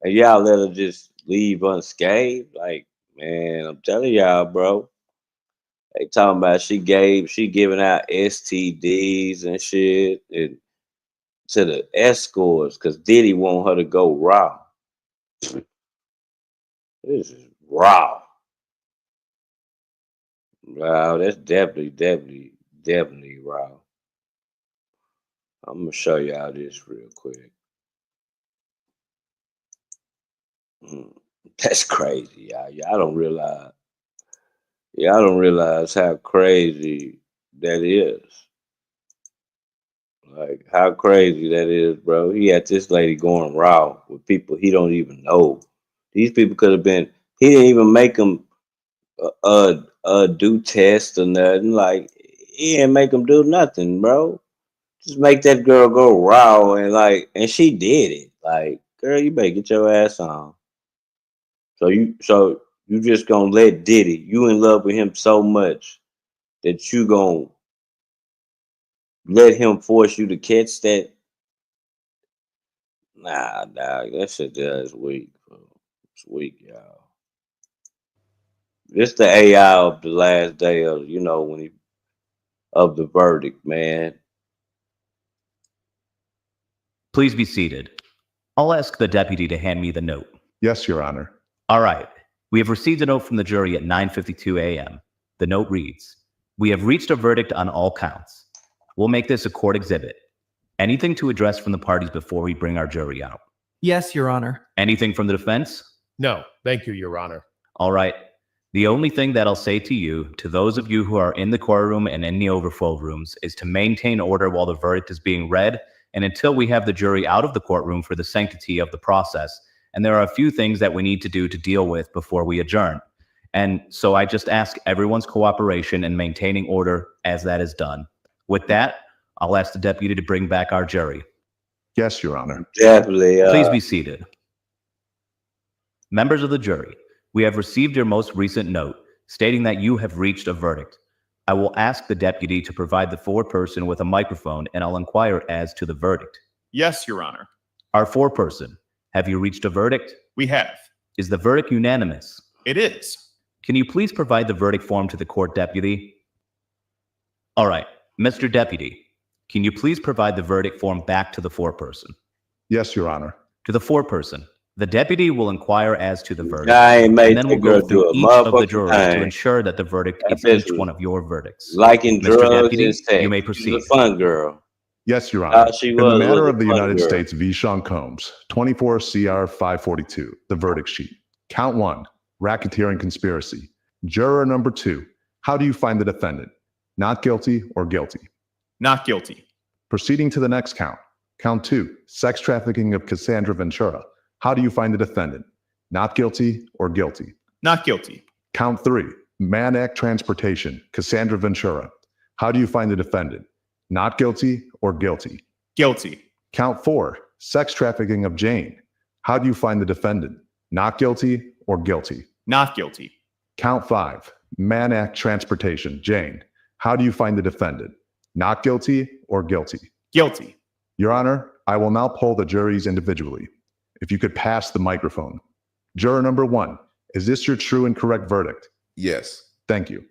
And y'all let her just leave unscathed. Like, man, I'm telling y'all, bro. They talking about she giving out STDs and shit and to the escorts because Diddy want her to go raw. This is raw. Wow, that's definitely raw. I'm gonna show y'all this real quick. That's crazy, y'all. Y'all don't realize how crazy that is. Like, how crazy that is, bro. He had this lady going raw with people he don't even know. These people could have been. He didn't even make them do tests or nothing. Like, he didn't make them do nothing, bro. Just make that girl go raw and she did it. Like, girl, you better get your ass on. So you just gonna let Diddy? You in love with him so much that you gonna let him force you to catch that? Nah, dog, that shit is weak, bro. It's weak, y'all. It's the AI of the last day of of the verdict, man. Please be seated. I'll ask the deputy to hand me the note. Yes, Your Honor. All right. We have received a note from the jury at 9:52 a.m. The note reads, "We have reached a verdict on all counts. We'll make this a court exhibit. Anything to address from the parties before we bring our jury out?" Yes, Your Honor. Anything from the defense? No, thank you, Your Honor. All right. The only thing that I'll say to you, to those of you who are in the courtroom and in the overflow rooms, is to maintain order while the verdict is being read and until we have the jury out of the courtroom for the sanctity of the process. And there are a few things that we need to do to deal with before we adjourn. And so I just ask everyone's cooperation in maintaining order as that is done. With that, I'll ask the deputy to bring back our jury. Yes, Your Honor. Definitely. Please be seated. Members of the jury, we have received your most recent note stating that you have reached a verdict. I will ask the deputy to provide the foreperson with a microphone and I'll inquire as to the verdict. Yes, Your Honor. Our foreperson, have you reached a verdict? We have. Is the verdict unanimous? It is. Can you please provide the verdict form to the court deputy? All right, Mr. Deputy, can you please provide the verdict form back to the foreperson? Yes, Your Honor. To the foreperson, the deputy will inquire as to the verdict, and then we'll go through each of the jurors to ensure that the verdict is each one of your verdicts. Liking Mr. drugs Deputy, and sex. you may She's proceed. a fun girl. Yes, Your Honor. She In was the matter a of the fun United girl. States v. Sean Combs, 24 CR 542, the verdict sheet. Count 1, racketeering conspiracy. Juror number 2, how do you find the defendant? Not guilty or guilty? Not guilty. Proceeding to the next count. Count 2, sex trafficking of Cassandra Ventura. How do you find the defendant? Not guilty or guilty? Not guilty. Count 3, Mann Act transportation, Cassandra Ventura. How do you find the defendant? Not guilty or guilty? Guilty. Count 4, sex trafficking of Jane. How do you find the defendant? Not guilty or guilty? Not guilty. Count 5, Mann Act transportation, Jane. How do you find the defendant? Not guilty or guilty? Guilty. Your Honor, I will now poll the juries individually. If you could pass the microphone. Juror number 1, is this your true and correct verdict? Yes. Thank you.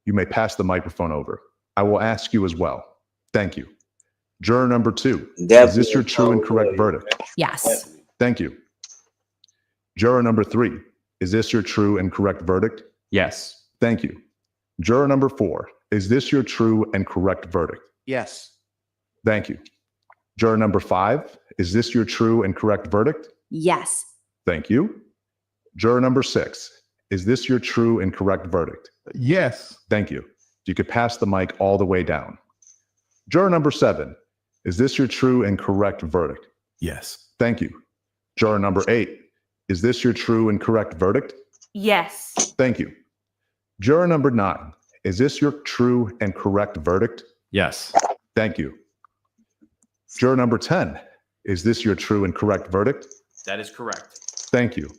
You may pass the microphone over. I will ask you as well. Thank you. Juror number 2, is this your true and correct verdict? Yes. Thank you. Juror number 3, is this your true and correct verdict? Yes. Thank you. Juror number 4, is this your true and correct verdict? Yes. Thank you. Juror number 5, is this your true and correct verdict? Yes. Thank you. Juror number 6, is this your true and correct verdict? Yes. Thank you. You could pass the mic all the way down. Juror number 7, is this your true and correct verdict? Yes. Thank you. Juror number 8, is this your true and correct verdict? Yes. Thank you. Juror number 9, is this your true and correct verdict? Yes. Thank you. Juror number 10, is this your true and correct verdict? That is correct. Thank you.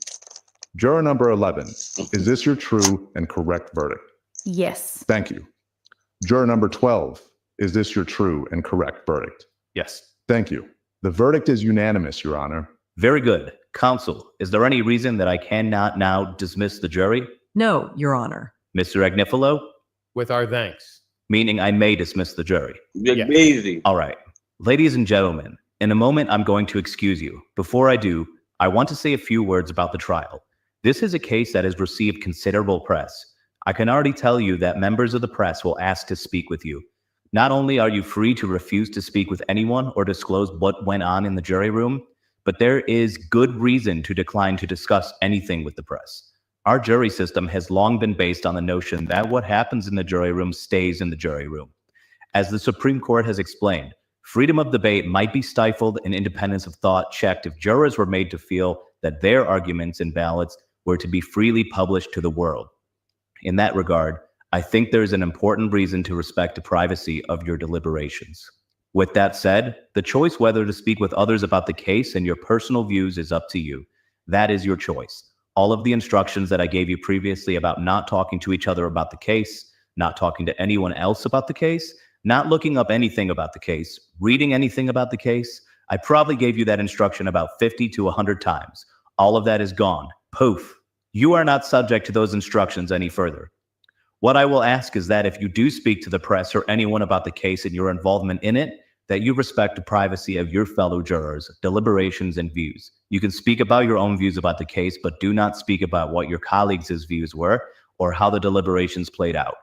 Juror number 11, is this your true and correct verdict? Yes. Thank you. Juror number 12, is this your true and correct verdict? Yes. Thank you. The verdict is unanimous, Your Honor. Very good. Counsel, is there any reason that I cannot now dismiss the jury? No, Your Honor. Mr. Agnifilo? With our thanks. Meaning I may dismiss the jury. Yes. Easy. All right. Ladies and gentlemen, in a moment, I'm going to excuse you. Before I do, I want to say a few words about the trial. This is a case that has received considerable press. I can already tell you that members of the press will ask to speak with you. Not only are you free to refuse to speak with anyone or disclose what went on in the jury room, but there is good reason to decline to discuss anything with the press. Our jury system has long been based on the notion that what happens in the jury room stays in the jury room. As the Supreme Court has explained, Freedom of debate might be stifled and independence of thought checked if jurors were made to feel that their arguments and ballots were to be freely published to the world. In that regard, I think there is an important reason to respect the privacy of your deliberations. With that said, the choice whether to speak with others about the case and your personal views is up to you. That is your choice. All of the instructions that I gave you previously about not talking to each other about the case, not talking to anyone else about the case, not looking up anything about the case, reading anything about the case, I probably gave you that instruction about 50 to 100 times. All of that is gone. Poof. You are not subject to those instructions any further. What I will ask is that if you do speak to the press or anyone about the case and your involvement in it, that you respect the privacy of your fellow jurors, deliberations, and views. You can speak about your own views about the case, but do not speak about what your colleagues' views were or how the deliberations played out.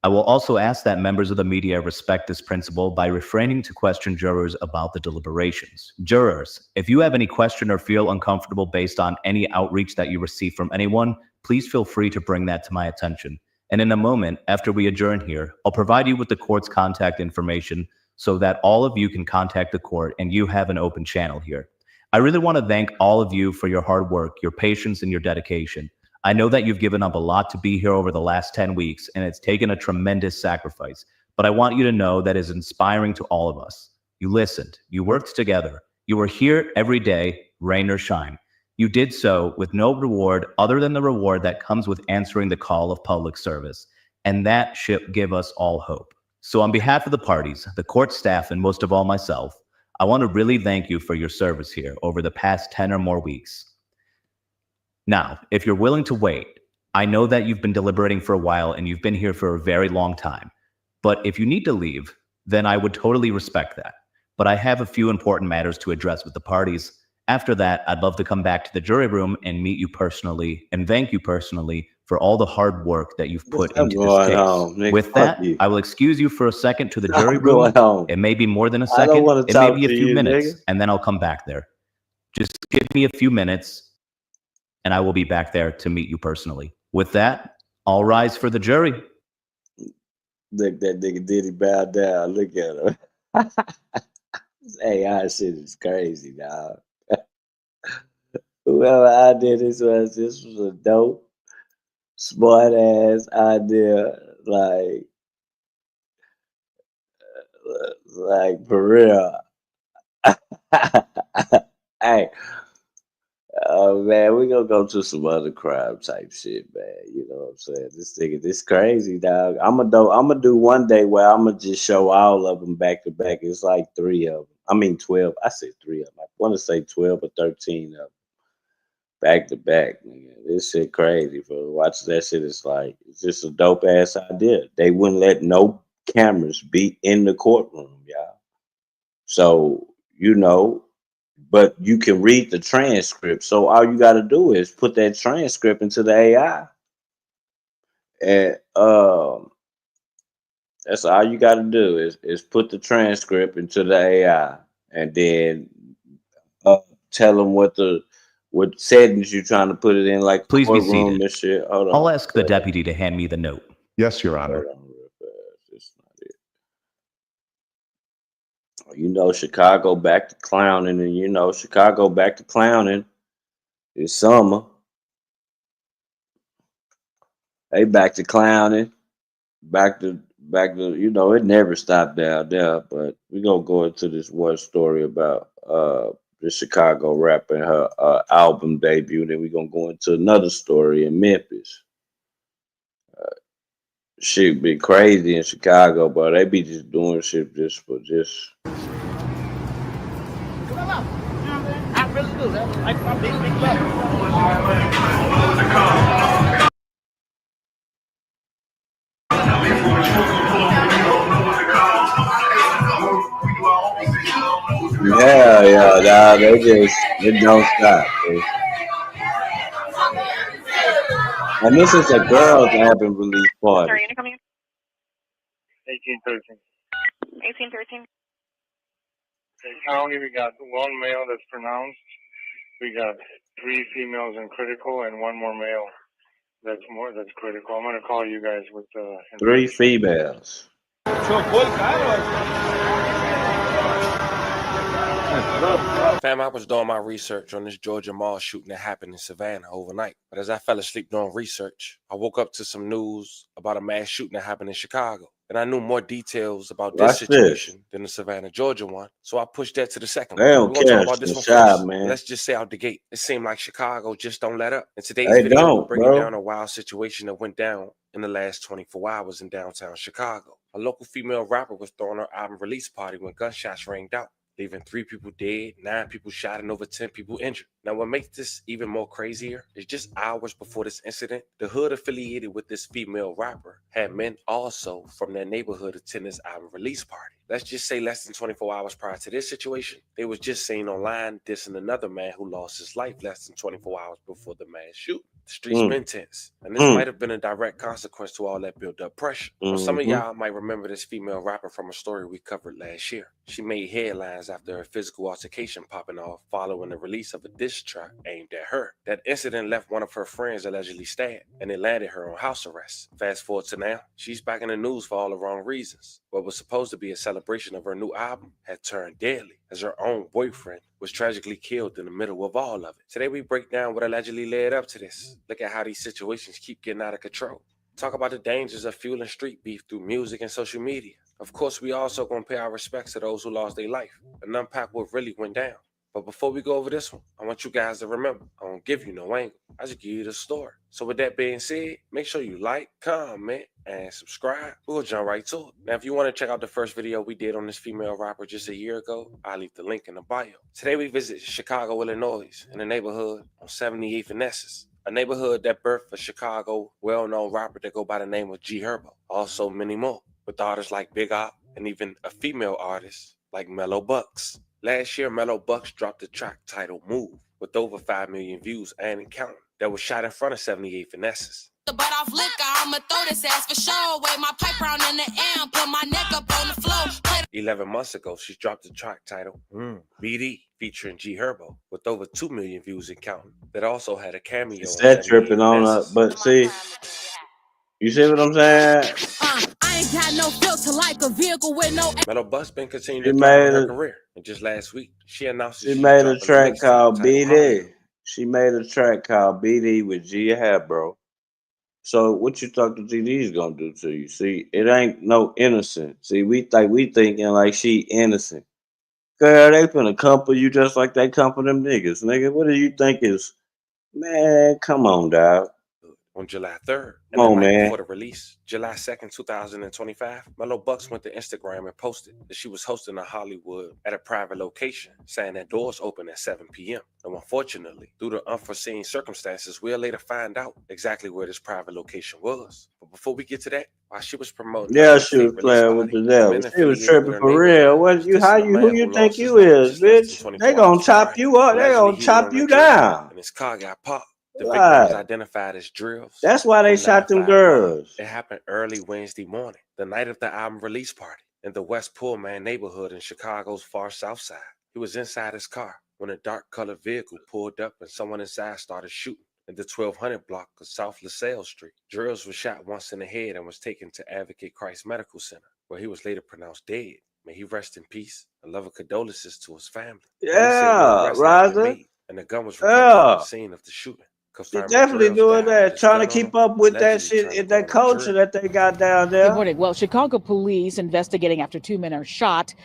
I will also ask that members of the media respect this principle by refraining to question jurors about the deliberations. Jurors, if you have any question or feel uncomfortable based on any outreach that you receive from anyone, please feel free to bring that to my attention. And in a moment, after we adjourn here, I'll provide you with the court's contact information so that all of you can contact the court and you have an open channel here. I really want to thank all of you for your hard work, your patience, and your dedication. I know that you've given up a lot to be here over the last 10 weeks, and it's taken a tremendous sacrifice. But I want you to know that is inspiring to all of us. You listened, you worked together, you were here every day, rain or shine. You did so with no reward other than the reward that comes with answering the call of public service. And that should give us all hope. So on behalf of the parties, the court staff, and most of all myself, I want to really thank you for your service here over the past 10 or more weeks. Now, if you're willing to wait, I know that you've been deliberating for a while and you've been here for a very long time. But if you need to leave, then I would totally respect that. But I have a few important matters to address with the parties. After that, I'd love to come back to the jury room and meet you personally and thank you personally for all the hard work that you've put into this case. With that, I will excuse you for a second to the jury room. It may be more than a second. It may be a few minutes, and then I'll come back there. Just give me a few minutes, and I will be back there to meet you personally. With that, all rise for the jury. Look, that nigga Diddy bow down. Look at him. This AI shit is crazy, dog. Whoever idea this was a dope, smart ass idea, like for real. Hey, oh man, we gonna go to some other crime type shit, man. You know what I'm saying? This crazy, dog. I'ma do one day where I'ma just show all of them back to back. It's like 3 of them. I mean 12. I said 3 of them. I want to say 12 or 13 of them. Back to back, nigga. This shit crazy. For watching that shit, it's just a dope ass idea. They wouldn't let no cameras be in the courtroom, y'all. So, but you can read the transcript. So all you gotta do is put that transcript into the AI. And that's all you gotta do is put the transcript into the AI and then tell them what settings you're trying to put it in, like please be courtroom seated. and shit. Hold on. I'll ask the deputy to hand me the note. Yes, Your Honor. Hold on real fast. That's not it. Chicago back to clowning, and Chicago back to clowning. It's summer. They back to clowning. Back to it never stopped down there. But we gonna go into this one story about the Chicago rapper and her album debut. Then we're going to go into another story in Memphis. Shit be crazy in Chicago, but they be just doing shit just. I really do. That's like my big Yeah, they don't stop. And this is a girls' album release party. Sorry, you come here. 1813. 1813. County, we got 1 male that's pronounced. We got 3 females in critical and 1 more male that's critical. I'm gonna call you guys with 3 females. Fam, I was doing my research on this Georgia mall shooting that happened in Savannah overnight. But as I fell asleep doing research, I woke up to some news about a mass shooting that happened in Chicago. And I knew more details about this situation than the Savannah, Georgia one. So I pushed that to the second one. They We're don't going to talk care about this one shot, first. man. Let's just say out the gate, it seemed like Chicago just don't let up. In today's They video, we're don't, breaking bro. down a wild situation that went down in the last 24 hours in downtown Chicago. A local female rapper was throwing her album release party when gunshots ranged out, leaving 3 people dead, 9 people shot, and over 10 people injured. Now, what makes this even more crazier is just hours before this incident, the hood affiliated with this female rapper had men also from their neighborhood attend this album release party. Let's just say less than 24 hours prior to this situation, they was just seen online dissing another man who lost his life less than 24 hours before the mass shooting. The streets been tense, and this might have been a direct consequence to all that built-up pressure. Now, some of y'all might remember this female rapper from a story we covered last year. She made headlines after her physical altercation popping off following the release of a diss track aimed at her. That incident left one of her friends allegedly stabbed, and it landed her on house arrest. Fast forward to now, she's back in the news for all the wrong reasons. What was supposed to be a celebration of her new album had turned deadly, as her own boyfriend was tragically killed in the middle of all of it. Today we break down what allegedly led up to this. Look at how these situations keep getting out of control. Talk about the dangers of fueling street beef through music and social media. Of course, we also gonna pay our respects to those who lost their life and unpack what really went down. But before we go over this one, I want you guys to remember, I don't give you no angle. I just give you the story. So with that being said, make sure you like, comment, and subscribe. We'll jump right to it. Now, if you want to check out the first video we did on this female rapper just a year ago, I'll leave the link in the bio. Today we visit Chicago, Illinois, in a neighborhood on 78th and Essex, a neighborhood that birthed a Chicago well-known rapper that go by the name of G Herbo. Also many more, with artists like Big Op and even a female artist like Mellow Bucks. Last year, Mellow Bucks dropped a track titled Move with over 5 million views and counting that was shot in front of 78th and Essex. But off liquor, I'ma throw this ass for sure. Wave my pipe round in the air and put my neck up on the floor. 11 months ago, she dropped a track titled BD featuring G Herbo with over 2 million views and counting that also had a cameo. Is that tripping on us? But see, you see what I'm saying? I ain't got no filter like a vehicle with no. Mellow Bucks been continuing to thrive in her career, and just last week she announced she made a track called BD. She made a track called BD with G Herbo. So what you thought the GD is gonna do to you? See, it ain't no innocent. See, we thinking like she innocent. Girl, they finna comfort you just like they comfort them niggas, nigga. What do you think is? Man, come on, dog. On July 3rd, Come on, man. before the release, July 2nd, 2025, Mellow Bucks went to Instagram and posted that she was hosting in Hollywood at a private location, saying that doors open at 7 p.m. And unfortunately, due to unforeseen circumstances, we'll later find out exactly where this private location was. But before we get to that, while she was promoting, Yeah, she was playing with the devil. She was tripping for real. What you? Who you think you is, bitch? They gonna chop you up. They gonna chop you down. And his car got popped. The victim was identified as Drills. That's why they shot them girls. It happened early Wednesday morning, the night of the album release party, in the West Pullman neighborhood in Chicago's far south side. He was inside his car when a dark-colored vehicle pulled up and someone inside started shooting in the 1200 block of South LaSalle Street. Drills was shot once in the head and was taken to Advocate Christ Medical Center, where he was later pronounced dead. May he rest in peace and love and condolences to his family. Yeah, Roger. And the gun was recovered from the scene of the shooting. She definitely doing that, trying to keep up with that shit, that culture that they got down there. Good morning. Well, Chicago police investigating after 2 men are shot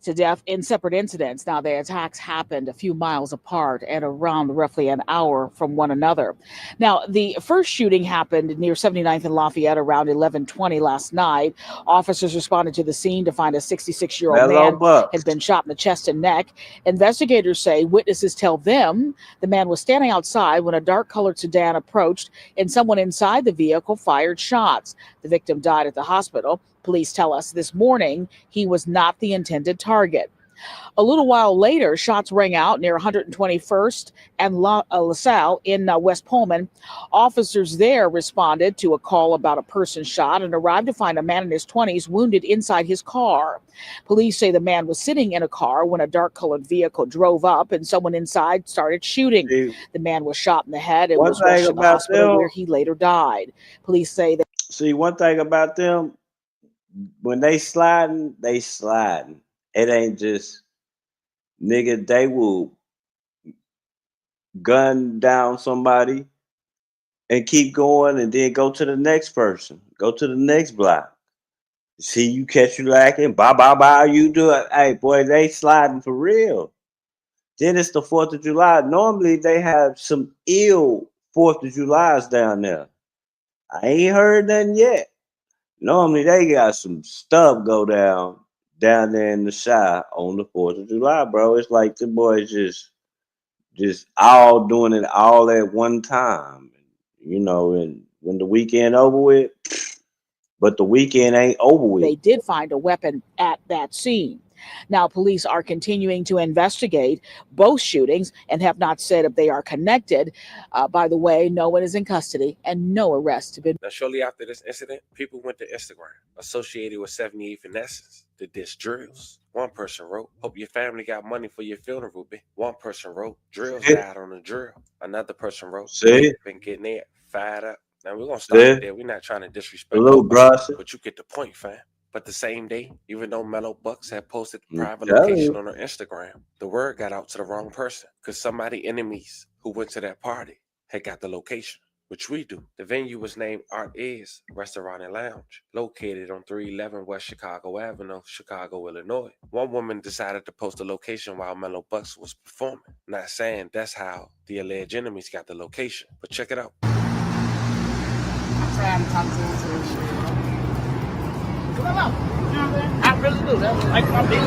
to death in separate incidents. Now, the attacks happened a few miles apart and around roughly an hour from one another. Now, the first shooting happened near 79th and Lafayette around 11:20 last night. Officers responded to the scene to find a 66-year-old man had been shot in the chest and neck. Investigators say witnesses tell them the man was standing outside when a dark-colored sedan approached and someone inside the vehicle fired shots. The victim died at the hospital. Police tell us this morning he was not the intended target. A little while later, shots rang out near 121st and LaSalle in West Pullman. Officers there responded to a call about a person shot and arrived to find a man in his 20s wounded inside his car. Police say the man was sitting in a car when a dark-colored vehicle drove up and someone inside started shooting. The man was shot in the head and was rushed to the hospital where he later died. Police say that. See, one thing about them, when they sliding, It ain't just nigga, they will gun down somebody and keep going and then go to the next person, go to the next block. See you catch you lacking, bye, you do it. Hey, boy, they sliding for real. Then it's the 4th of July. Normally they have some ill 4th of Julys down there. I ain't heard nothing yet. Normally they got some stuff go down there in the Shy on the 4th of July, bro. It's like the boys just all doing it all at one time. You know, and when the weekend over with, but the weekend ain't over with. They did find a weapon at that scene. Now, police are continuing to investigate both shootings and have not said if they are connected. By the way, no one is in custody and no arrests have been. Now, shortly after this incident, people went to Instagram, associated with 78 Finesses, to diss Drills. One person wrote, "Hope your family got money for your funeral, B." One person wrote, "Drills died on the drill." Another person wrote, "Been getting it fired up." Now, we're going to stop there. We're not trying to disrespect nobody, but you get the point, fam. But the same day, even though Mellow Bucks had posted the private location on her Instagram, the word got out to the wrong person because somebody enemies who went to that party had got the location, which we do. The venue was named Art Is Restaurant and Lounge, located on 311 West Chicago Avenue, Chicago, Illinois. One woman decided to post the location while Mellow Bucks was performing. Not saying that's how the alleged enemies got the location, but check it out. I'm trying to talk to him. Come on. I really do. That's like my big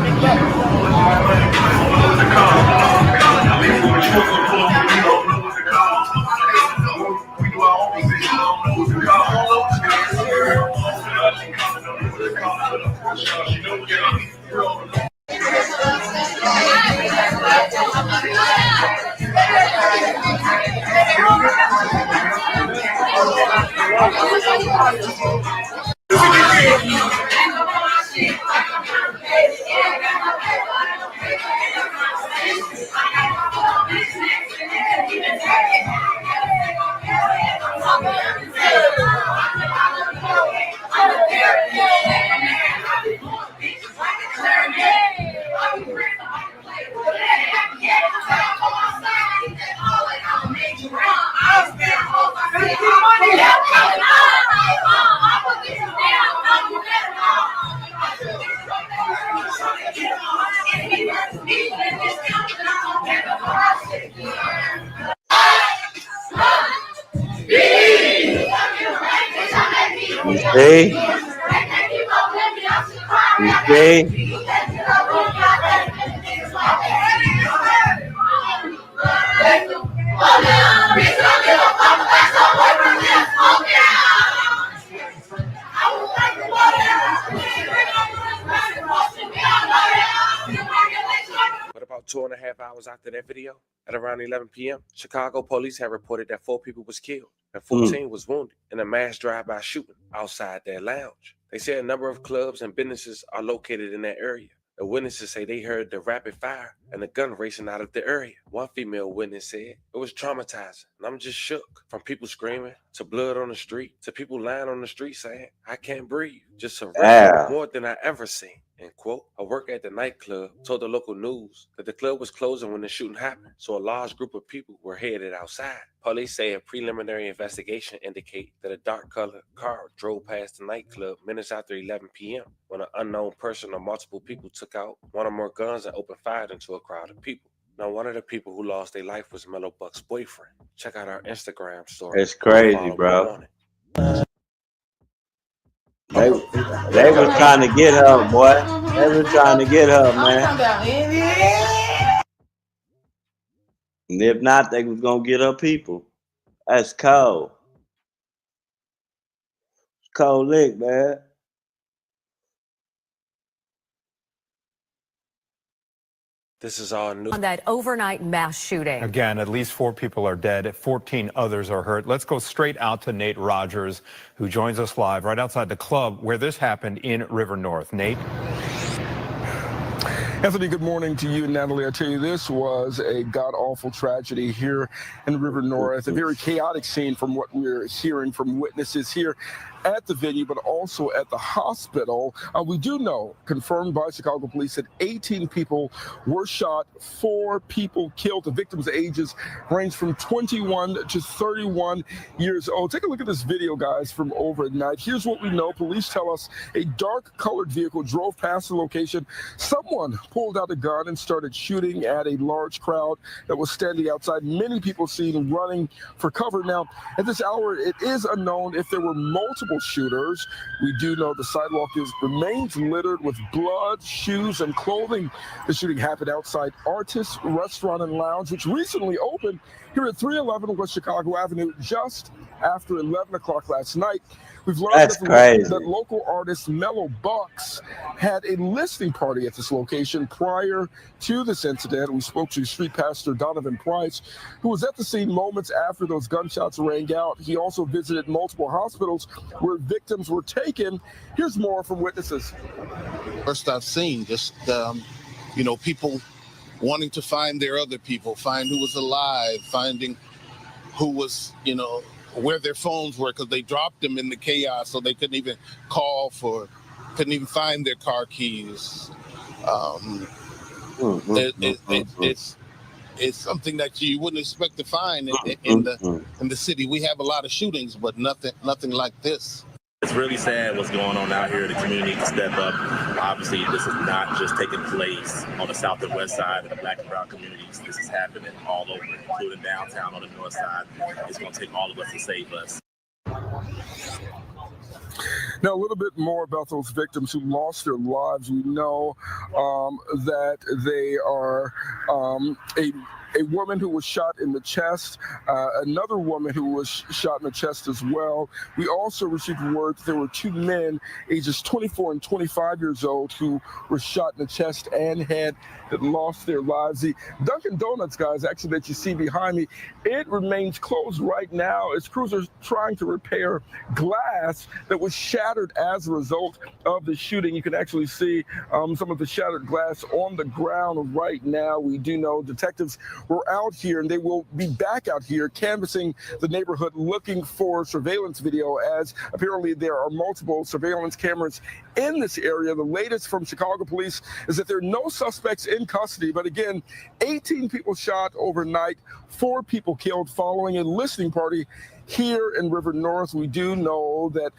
But about 2.5 hours after that video, at around 11 p.m., Chicago police had reported that 4 people was killed and 14 was wounded in a mass drive-by shooting outside their lounge. They say a number of clubs and businesses are located in that area. The witnesses say they heard the rapid fire and a gun racing out of the area. One female witness said, "It was traumatizing, and I'm just shook. From people screaming, to blood on the street, to people lying on the street saying, 'I can't breathe.' Just horrific, more than I ever seen." End quote. A worker at the nightclub told the local news that the club was closing when the shooting happened, so a large group of people were headed outside. Police say a preliminary investigation indicate that a dark-colored car drove past the nightclub minutes after 11 p.m. when an unknown person or multiple people took out one or more guns and opened fire into a crowd of people. Now, one of the people who lost their life was Mellow Buck's boyfriend. Check out our Instagram story. It's crazy, bro. They were trying to get her, boy. They were trying to get her, man. And if not, they was gonna get her people. That's cold. It's cold lick, man. This is all new. On that overnight mass shooting. Again, at least 4 people are dead, 14 others are hurt. Let's go straight out to Nate Rogers, who joins us live right outside the club where this happened in River North. Nate? Anthony, good morning to you and Natalie. I tell you, this was a god-awful tragedy here in River North, a very chaotic scene from what we're hearing from witnesses here at the venue, but also at the hospital. We do know, confirmed by Chicago police, that 18 people were shot, 4 people killed. The victims' ages range from 21 to 31 years old. Take a look at this video, guys, from overnight. Here's what we know. Police tell us a dark-colored vehicle drove past the location. Someone pulled out a gun and started shooting at a large crowd that was standing outside. Many people seen running for cover. Now, at this hour, it is unknown if there were multiple shooters. We do know the sidewalk remains littered with blood, shoes, and clothing. The shooting happened outside Artist Restaurant and Lounge, which recently opened here at 311 West Chicago Avenue just after 11 o'clock last night. We've learned that local artist Mellow Bucks had a listening party at this location prior to this incident. We spoke to street pastor Donovan Price, who was at the scene moments after those gunshots rang out. He also visited multiple hospitals where victims were taken. Here's more from witnesses. First I've seen just, people wanting to find their other people, find who was alive, finding who was, where their phones were, because they dropped them in the chaos, so they couldn't even couldn't even find their car keys. It's something that you wouldn't expect to find in the city. We have a lot of shootings, but nothing like this. It's really sad what's going on out here. The community needs to step up. Obviously, this is not just taking place on the south and west side of the black and brown communities. This is happening all over, including downtown on the north side. It's going to take all of us to save us. Now, a little bit more about those victims who lost their lives. We know that they are a woman who was shot in the chest, another woman who was shot in the chest as well. We also received word that there were 2 men, ages 24 and 25 years old, who were shot in the chest and had lost their lives. The Dunkin' Donuts, guys, actually, that you see behind me, it remains closed right now as crews are trying to repair glass that was shattered as a result of the shooting. You can actually see some of the shattered glass on the ground right now. We do know detectives were out here, and they will be back out here canvassing the neighborhood looking for surveillance video, as apparently there are multiple surveillance cameras in this area. The latest from Chicago police is that there are no suspects in custody, but again, 18 people shot overnight, 4 people killed following a listening party here in River North. We do know that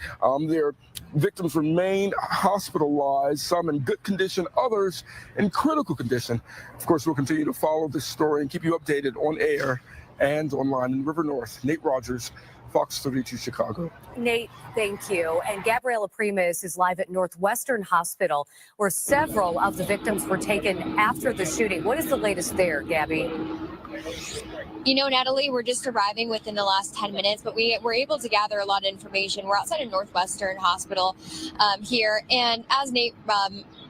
their victims remain hospitalized, some in good condition, others in critical condition. Of course, we'll continue to follow this story and keep you updated on air and online in River North. Nate Rogers, Fox 32 Chicago. Nate, thank you. And Gabriela Primus is live at Northwestern Hospital, where several of the victims were taken after the shooting. What is the latest there, Gabby? Natalie, we're just arriving within the last 10 minutes, but we were able to gather a lot of information. We're outside of Northwestern Hospital here, and as Nate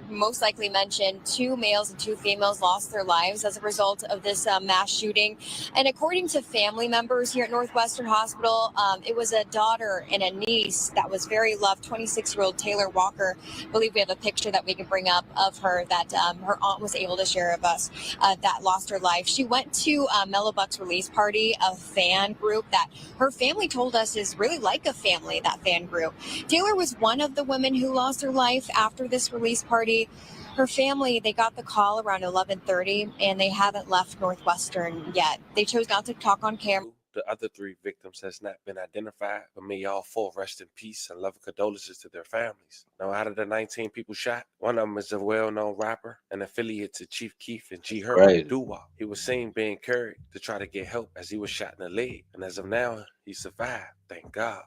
most likely mentioned, 2 males and 2 females lost their lives as a result of this mass shooting. And according to family members here at Northwestern Hospital, it was a daughter and a niece that was very loved, 26-year-old Taylor Walker. I believe we have a picture that we can bring up of her that her aunt was able to share with us that lost her life. She went to Mellow Buck's release party, a fan group that her family told us is really like a family, that fan group. Taylor was one of the women who lost her life after this release party. Her family, they got the call around 11:30, and they haven't left Northwestern yet. They chose not to talk on camera. The other 3 victims has not been identified, but may all 4 rest in peace and love and condolences to their families. Now, out of the 19 people shot, one of them is a well-known rapper and affiliate to Chief Keef and G Herbo Doo-Wop. He was seen being carried to try to get help as he was shot in the leg, and as of now, he survived. Thank God.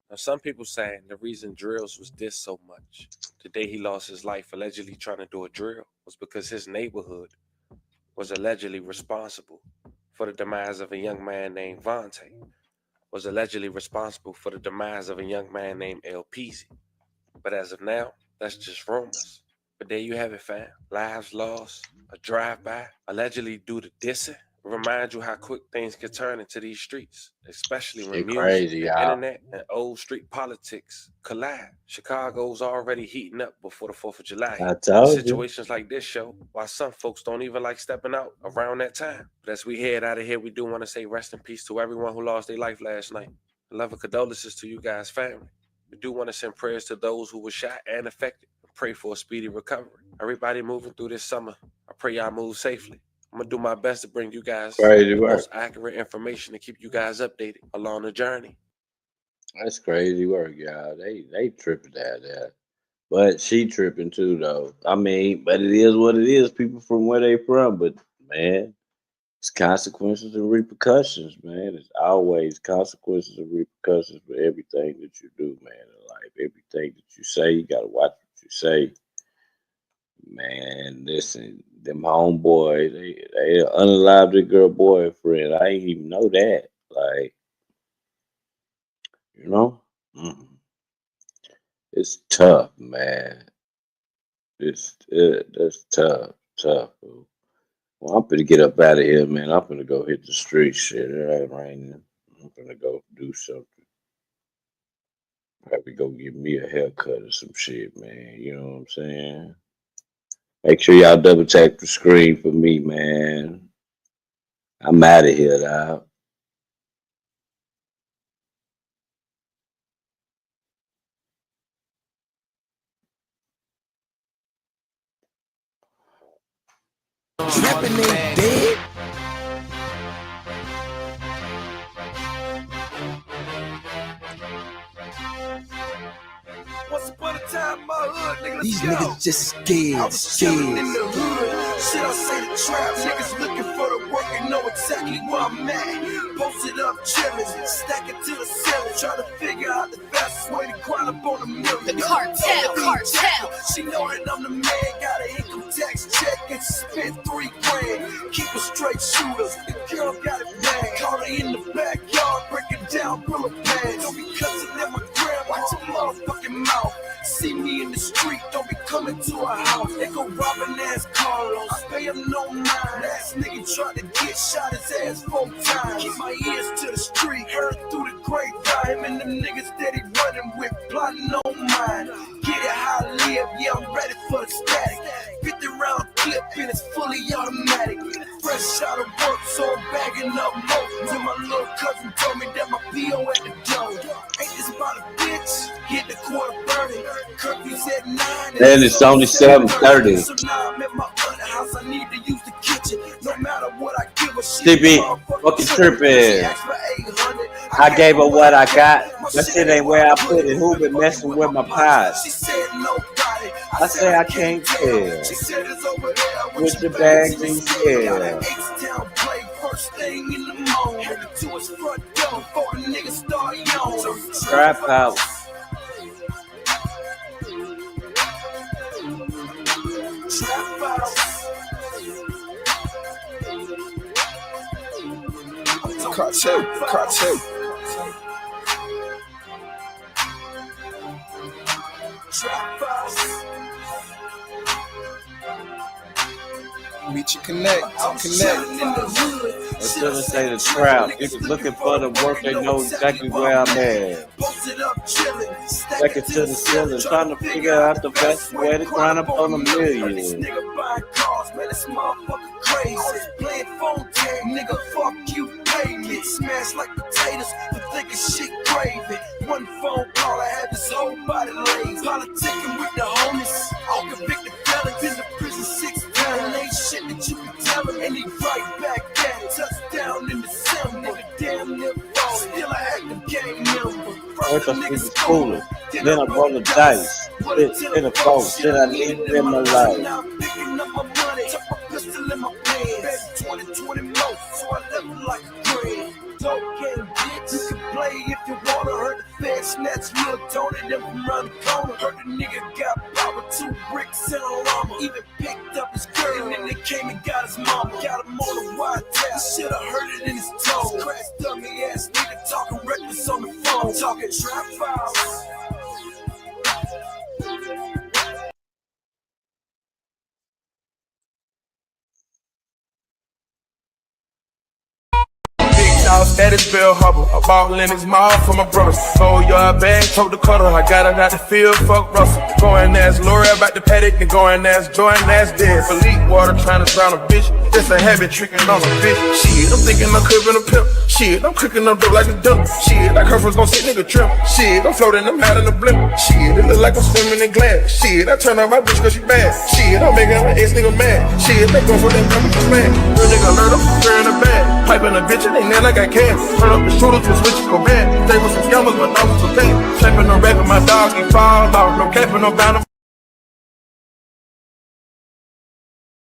Now, some people saying the reason Drills was dissed so much the day he lost his life allegedly trying to do a drill was because his neighborhood was allegedly responsible for the demise of a young man named Vontae, was allegedly responsible for the demise of a young man named El Peasy. But as of now, that's just rumors But there you have it, fam. Lives lost, a drive-by, allegedly due to dissing. Remind you how quick things can turn into these streets, especially when Shit music, crazy, the y'all. internet, and old street politics collide. Chicago's already heating up before the 4th of July. I told you. Situations like this show why some folks don't even like stepping out around that time. But as we head out of here, we do want to say rest in peace to everyone who lost their life last night. Love and condolences to you guys' family. We do want to send prayers to those who were shot and affected. Pray for a speedy recovery. Everybody moving through this summer, I pray y'all move safely. I'm going to do my best to bring you guys Crazy the work. most accurate information to keep you guys updated along the journey. That's crazy work, y'all. They tripping out there. But she tripping too, though. I mean, but it is what it is. People from where they from. But, man, it's consequences and repercussions, man. It's always consequences and repercussions for everything that you do, man, in life. Everything that you say, you got to watch what you say. Man, listen, them homeboys, they unalived their girl boyfriend. I didn't even know that. Like, you know? It's tough, man. That's tough. Boo. Well, I'm finna get up out of here, man. I'm finna go hit the street. Shit, it ain't raining. I'm finna go do something. Probably go give me a haircut or some shit, man. You know what I'm saying? Make sure y'all double tap the screen for me, man. I'm out of here, dog. Trapping ain't dead. Once upon a time, my hood niggas. These niggas just scared. I was chillin' in the hood. Shit, I say the trap niggas looking for the work and know exactly where I'm at. Posted up chillin', stacking to the ceiling, trying to figure out the fastest way to grind up on a million. The cartel. She know that I'm the man. Got an income tax check and she spent $3 grand. Keep a straight shooters. The girl got it bad. Caught her in the backyard, breaking down bullet pads. Don't be cussing at my gram. Watch your motherfucking mouth. See me in the street, don't be coming to a house. They go robbing ass Carlos. I pay him no mind. Last nigga tried to get shot his ass 4 times. Keep my ears to the street, heard through the grapevine. And them niggas that he running with, plotting on mine. Get it how I live, yeah, I'm ready for the static. 50 round clip and it's fully automatic. Fresh out of work, so I'm bagging up more. Till my little cousin told me that my P.O. at the door. Ain't this about a bitch? Hit the quarter burning. Curfew's at 9. And it's only 7:30. So now I'm at my other house, I need to use the kitchen. No matter what I give a shit. Stevie, fucking tripping. I gave her what I got. That shit ain't where I put it. Who been messing with my pies? She said nobody. I say I can't tell. She said it's over there With the bags and Got an yeah. H-Town play first thing in the morning. Headed to his front door before the niggas start yawning. Trap house. Trap house. Cartel. Trap house. Meet you connect. I'm chillin' in the hood. Instead of say the trap, niggas looking for the work, they know exactly where I'm at. Posted up chillin', Second to the ceiling, trying to figure out the best way to grind up on a million. This nigga buying cars, man, this motherfucker crazy. Playing phone tag, nigga, fuck you, pay me. Smashed like potatoes, but thinking shit gravy. One phone call, I had this whole body laid. Politicking with the homies, all convicted felons. Been to prison 6 times, ain't shit that you can tell him. And he right back at it, touchdown in December. Nigga damn near fall, still a active gang member. First I speak the cooler, then I roll the dice. Shit in the phone, shit I need in my life. Now I'm picking up my money, tuck my pistol in my pants. 20 more, so I level like a grand. Dope game, bitch. You can play if you wanna. Heard the fed snatch, Lil Tony, them from round the corner. Heard the nigga got power, 2 bricks and a llama. Even picked up his girl, and then they came and got his mama. Got him on the wide tap, should've heard it in his tone. Crash dummy ass nigga talking reckless on the phone. Talking trap files. Y'all status Bill Hubble. I bought Lennox Mall for my brothers. Sold yard bag, told the cutter. I got it out the field, fuck Russell. Going ask Lori about the paddock and going ask Jordan, that's dead. For leak water trying to drown a bitch. It's a habit tricking on a bitch. Shit, I'm thinking I'm cooking a pimp. Shit, I'm cooking up dope like a dump. Shit, like her first gon' sit nigga trim. Shit, I'm floating, I'm out in the blimp. Shit, it look like I'm swimming in glass. Shit, I turn on my bitch cause she bad. Shit, I'm making my ex nigga mad. Shit, they go for them numbers man. Real nigga learn them, wearing a bag. Piping a bitch and they nail like I can. Turn up the shooters with switches go bad. They was some scammers but I was okay. Slapping the rap with my dog, he fall off. No capping, no bound.